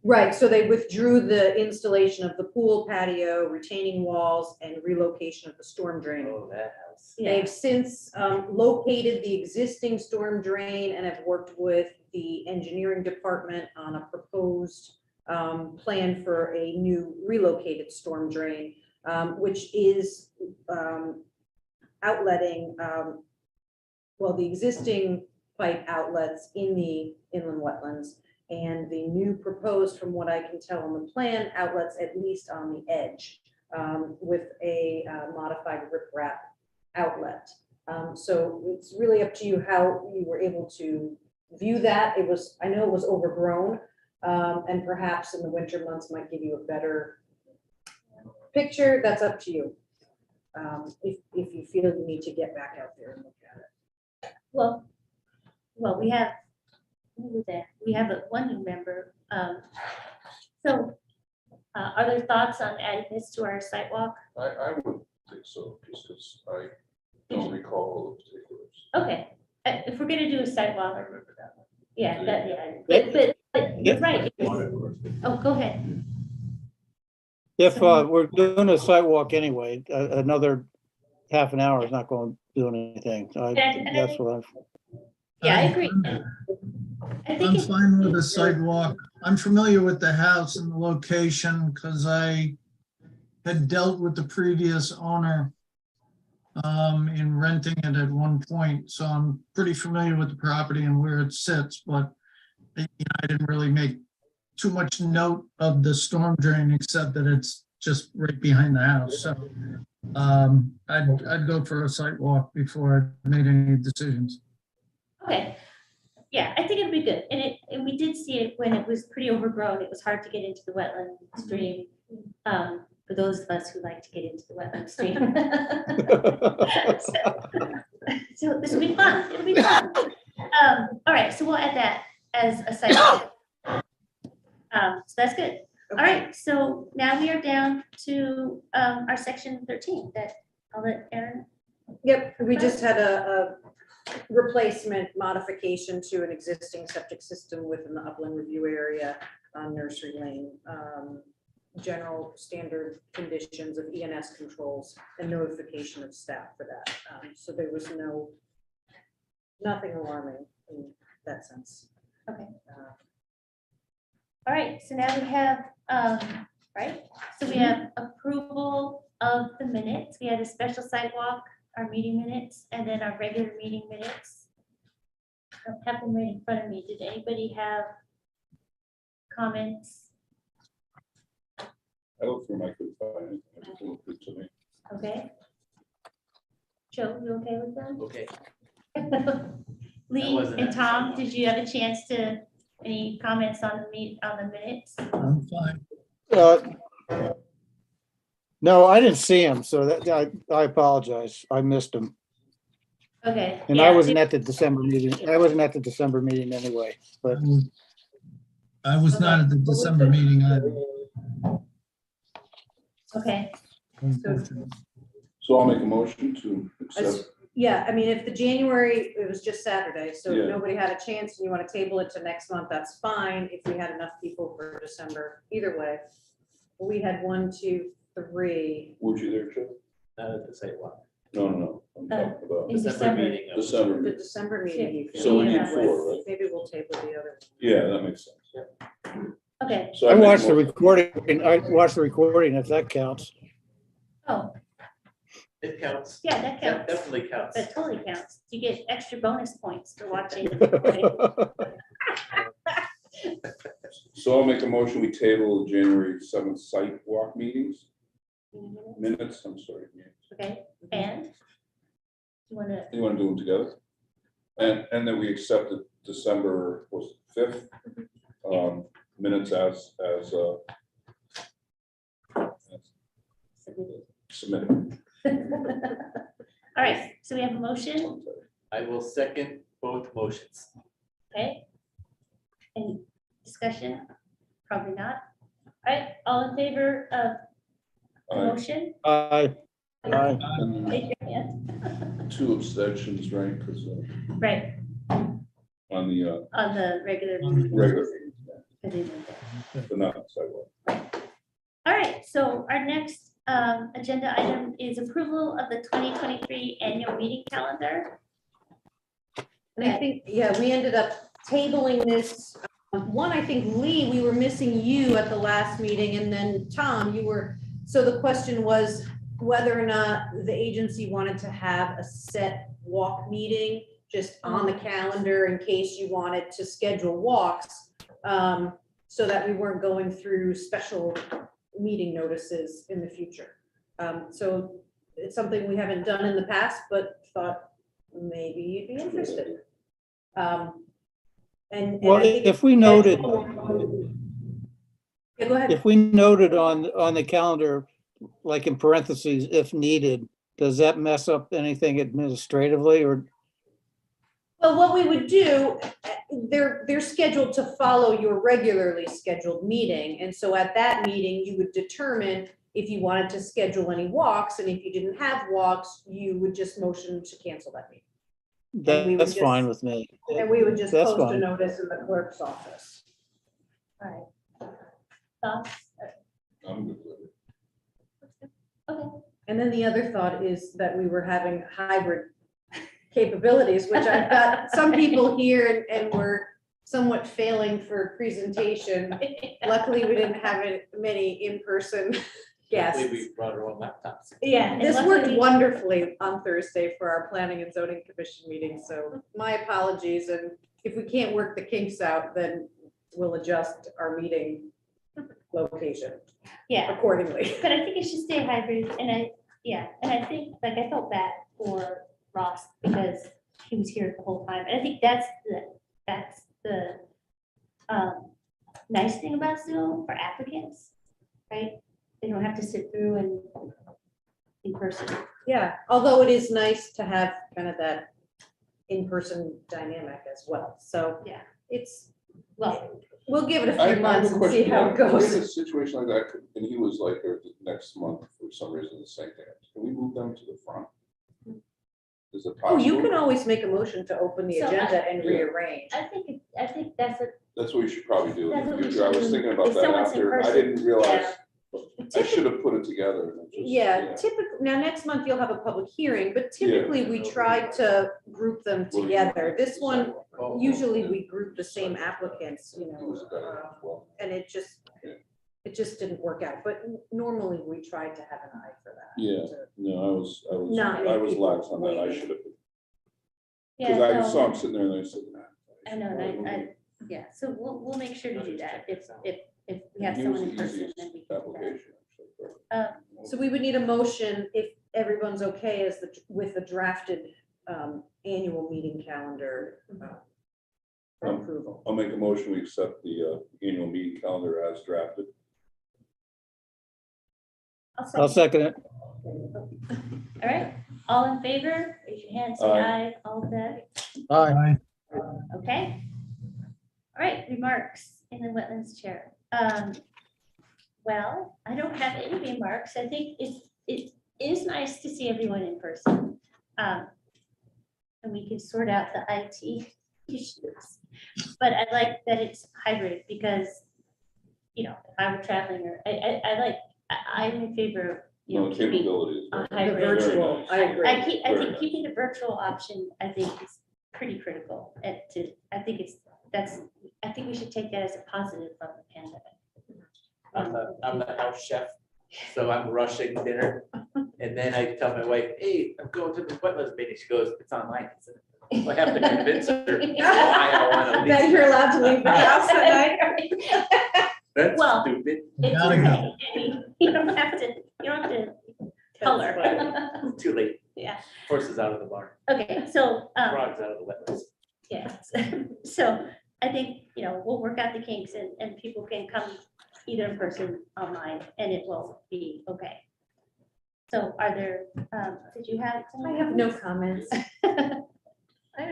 Right, so they withdrew the installation of the pool patio, retaining walls, and relocation of the storm drain. Oh, that house. Yeah, They've since located the existing storm drain and have worked with the engineering department on a proposed plan for a new relocated storm drain, which is outletting, the existing pipe outlets in the inland wetlands. And the new proposed, from what I can tell on the plan, outlets at least on the edge with a modified riprap outlet. So it's really up to you how you were able to view that. I know it was overgrown, and perhaps in the winter months might give you a better picture. That's up to you. If you feel you need to get back out there and look at it. well, we have, who was that? We have one new member. So are there thoughts on adding this to our sidewalk? I would think so, just because I don't recall all the particulars. Okay, if we're gonna do a sidewalk, I remember that one. yeah, but you're right. Oh, go ahead. If we're doing a sidewalk anyway, another half an hour is not going to do anything. That's what I'm. Yeah, I agree. I think I'm it's, fine with the sidewalk. I'm familiar with the house and the location because I had dealt with the previous owner in renting it at one point. So I'm pretty familiar with the property and where it sits, but I didn't really make too much note of the storm drain, except that it's just right behind the house, so. I'd go for a site walk before I made any decisions. Okay. Yeah, I think it'll be good. And we did see it when it was pretty overgrown. It was hard to get into the wetland stream. For those of us who like to get into the wetland stream. So this will be fun. It'll be fun. All right, so we'll add that as a site. So that's good. All right, so now we are down to our section 13 that I'll let Erin. Yep, we just had a replacement modification to an existing septic system within the upland review area on Nursery Lane. General standard conditions of ENS controls and notification of staff for that. So there was nothing alarming in that sense. Okay. All right, so now we have, right? So we have approval of the minutes. We had a special sidewalk, our meeting minutes, and then our regular meeting minutes. I don't have them right in front of me. Did anybody have comments? I looked through my good find, everything looked good to me. Okay. Joe, you okay with them? Okay. Lee wasn't and at the Tom, sidewalk. did you have a chance to, any comments on the minutes? I'm fine. No, I didn't see him, so that, I apologize. I missed him. Okay. And yeah, I wasn't at the December meeting. I wasn't at the December meeting anyway, but I was not at the December meeting either. Okay, Unfortunately. So I'll make a motion to accept. Yeah, I mean, if the January, it was just Saturday, so Yeah. if nobody had a chance and you want to table it to next month, that's fine. If we had enough people for December, either way. We had 1, 2, 3. Would you there, Joe? Not at the sidewalk. No. I'm talking about in December. meeting. of- December. The December meeting. you can So we do need that 4, with. right? Maybe we'll table the other. Yeah, that makes sense. okay. So I make a watched the motion- recording. I watched the recording, if that counts. Oh, It counts. yeah, that That counts. definitely counts. That totally counts. You get extra bonus points for watching. So I'll make a motion, we table the January 7th site walk meetings, minutes, I'm sorry. Yeah. Okay, and you want to, You want to do them together? And then we accept the December, was it 5th? Minutes as submitted. all right, so we have a motion, I will second both motions. okay? Any discussion? Probably not. All right, all in favor of the Aye. motion? Aye. Aye. And Raise your hand. 2 abstentions, right? Because Right, on the on the regular. meeting. regular, I didn't know that. but not sidewalk. All right, so our next agenda item is approval of the 2023 annual meeting calendar. And I think, yeah, we ended up tabling this. One, I think Lee, we were missing you at the last meeting, and then Tom, you were, so the question was whether or not the agency wanted to have a set walk meeting just on the calendar in case you wanted to schedule walks, so that we weren't going through special meeting notices in the future. So it's something we haven't done in the past, but thought maybe you'd be interested. And Well, I think if we noted, Yeah, go ahead. if we noted on the calendar, like in parentheses, if needed, does that mess up anything administratively or? Well, what we would do, they're scheduled to follow your regularly scheduled meeting. And so at that meeting, you would determine if you wanted to schedule any walks. And if you didn't have walks, you would just motion to cancel that meeting. we would That's fine just- with me. And we would just That's post a fine. notice in the clerk's office. All right. Thoughts? I'm good with it. Okay. And then the other thought is that we were having hybrid capabilities, which I've got some people here and we're somewhat failing for presentation. Luckily, we didn't have many in-person guests. Hopefully we brought our own laptops. Yeah. and This worked luckily- wonderfully on Thursday for our planning and zoning commission meeting, so my apologies, and if we can't work the kinks out, then we'll adjust our meeting location Yeah, accordingly. but I think it should stay hybrid, and I think, like, I felt bad for Ross because he was here the whole time, and I think that's the nice thing about Zoom for applicants, right? They don't have to sit through and in person. Yeah, although it is nice to have kind of that in-person dynamic as well. So Yeah. it's, Well, we'll give it a I few have a months and see question. how it In a goes. situation like that, and he was like, or the next month for some reason, the same thing, can we move them to the front? Is it Oh, you possible? can always make a motion to open the So, agenda and Yeah. rearrange. I think that's a, That's what we should probably do in That's the what we future. I should was do. thinking about If that someone's in after. I person, didn't realize, I Typically- should have put it together. and it just- Yeah, typically, now next month you'll have a public hearing, but typically we try to group them Well, together. This one, Oh, usually we group the same applicants, you It know, was better as well. and it just didn't work out. But normally we tried to have an eye for that. Yeah. to- No, Not I make was people lax on that. I wait. should have. yeah, Because I no, saw him sitting there and I said, nah. I know, and yeah, so we'll make sure to do that. If we have He was someone in the person, easiest then we can do that. application, actually. So we would need a motion if everyone's okay as with the drafted annual meeting calendar for approval. I'll make a motion, we accept the annual meeting calendar as drafted. I'll second it. All right, all in favor, raise your hand, say Aye. aye, all of that, Aye. okay? All right, remarks in the wetlands chair. Well, I don't have any remarks. I think it is nice to see everyone in person. And we can sort out the IT issues. But I like that it's hybrid because, you know, if I were traveling or I'm in favor of, you No, know, keeping capability is a very- The hybrid. very virtual, nice. I agree. I Very think nice. keeping the virtual option, I think is pretty critical. I think we should take that as a positive from the pandemic. I'm the house chef, so I'm rushing dinner. And then I tell my wife, hey, I'm going to the wetlands meeting. She goes, it's online. I said, "Oh, I have to convince her why I want to leave. That you're allowed to leave the house at night. That's Well, stupid. It's Gotta okay. go. I mean, you don't have to tell her. It's too late. Yeah, Horses out of the barn, okay, so, frogs out of the wetlands. yes, so I think, you know, we'll work out the kinks and people can come either in person, online, and it will be okay. So are there, did you have? I have no comments.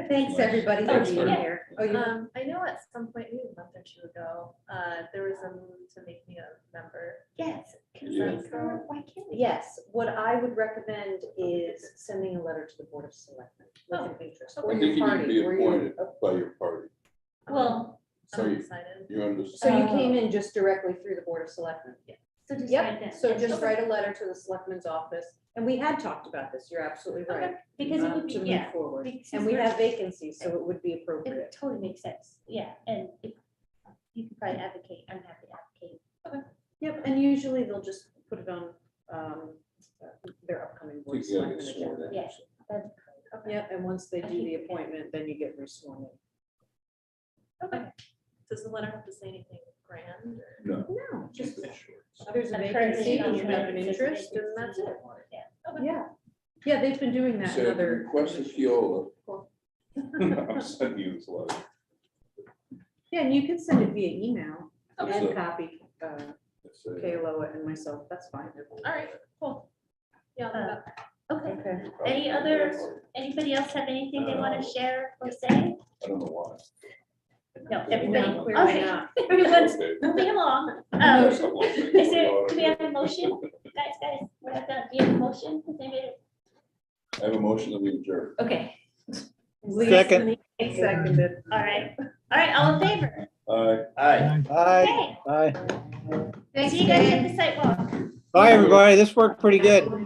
Thanks, everybody, for Oh, being yeah. here. Oh, you I know at some point, maybe a month or two ago, there was a move to make me a member. Yes. Yeah. Why can't we? Yes, what I would recommend is sending a letter to the Board of Selectmen with an interest, I or think your you need to party, be or appointed your. by your party. Well, So I'm you, excited. you So understand. you came in just directly through the Board of Selectmen? so just write Yep, down. so just write a letter to the Selectmen's office, and we had talked about this, you're absolutely right. Okay, because it would To be, move yeah, forward, because and we we're- have vacancies, so it would be it appropriate. would totally make sense, yeah, and if you can probably advocate, I'm happy to advocate. Yep, and usually they'll just put it on their upcoming Board of You gotta Selectmen get sworn agenda. in. Yeah. That's Yep, and once they I do the think- appointment, then you get resworn in. Okay. Does the letter have to say anything grand? or- No. No, just Keep it short. there's a I'm vacancy currently and you on have an the- interest, and that's it. Yeah. Yeah, yeah, they've been doing that in Said, other. request a Keola. I'm sending you this letter. Yeah, and you can send it via email It's and a- copy it's a- Kayla and myself, that's fine. All right, cool. Yeah, I'll do that. Okay, Okay. anybody else have anything they want to share or say? I don't know why. No, everybody, No, clearly okay, not. everyone's Okay. moving along. A Is couple of things there, going on. do we have a motion? Guys, what I've done, do you have a motion? Has anybody- I have a motion that we adjourn. Okay. Second. Seconded. All right, all in favor? Aye. Aye. Aye. Okay, Aye. see you guys at the sidewalk. Bye, everybody. This worked pretty good.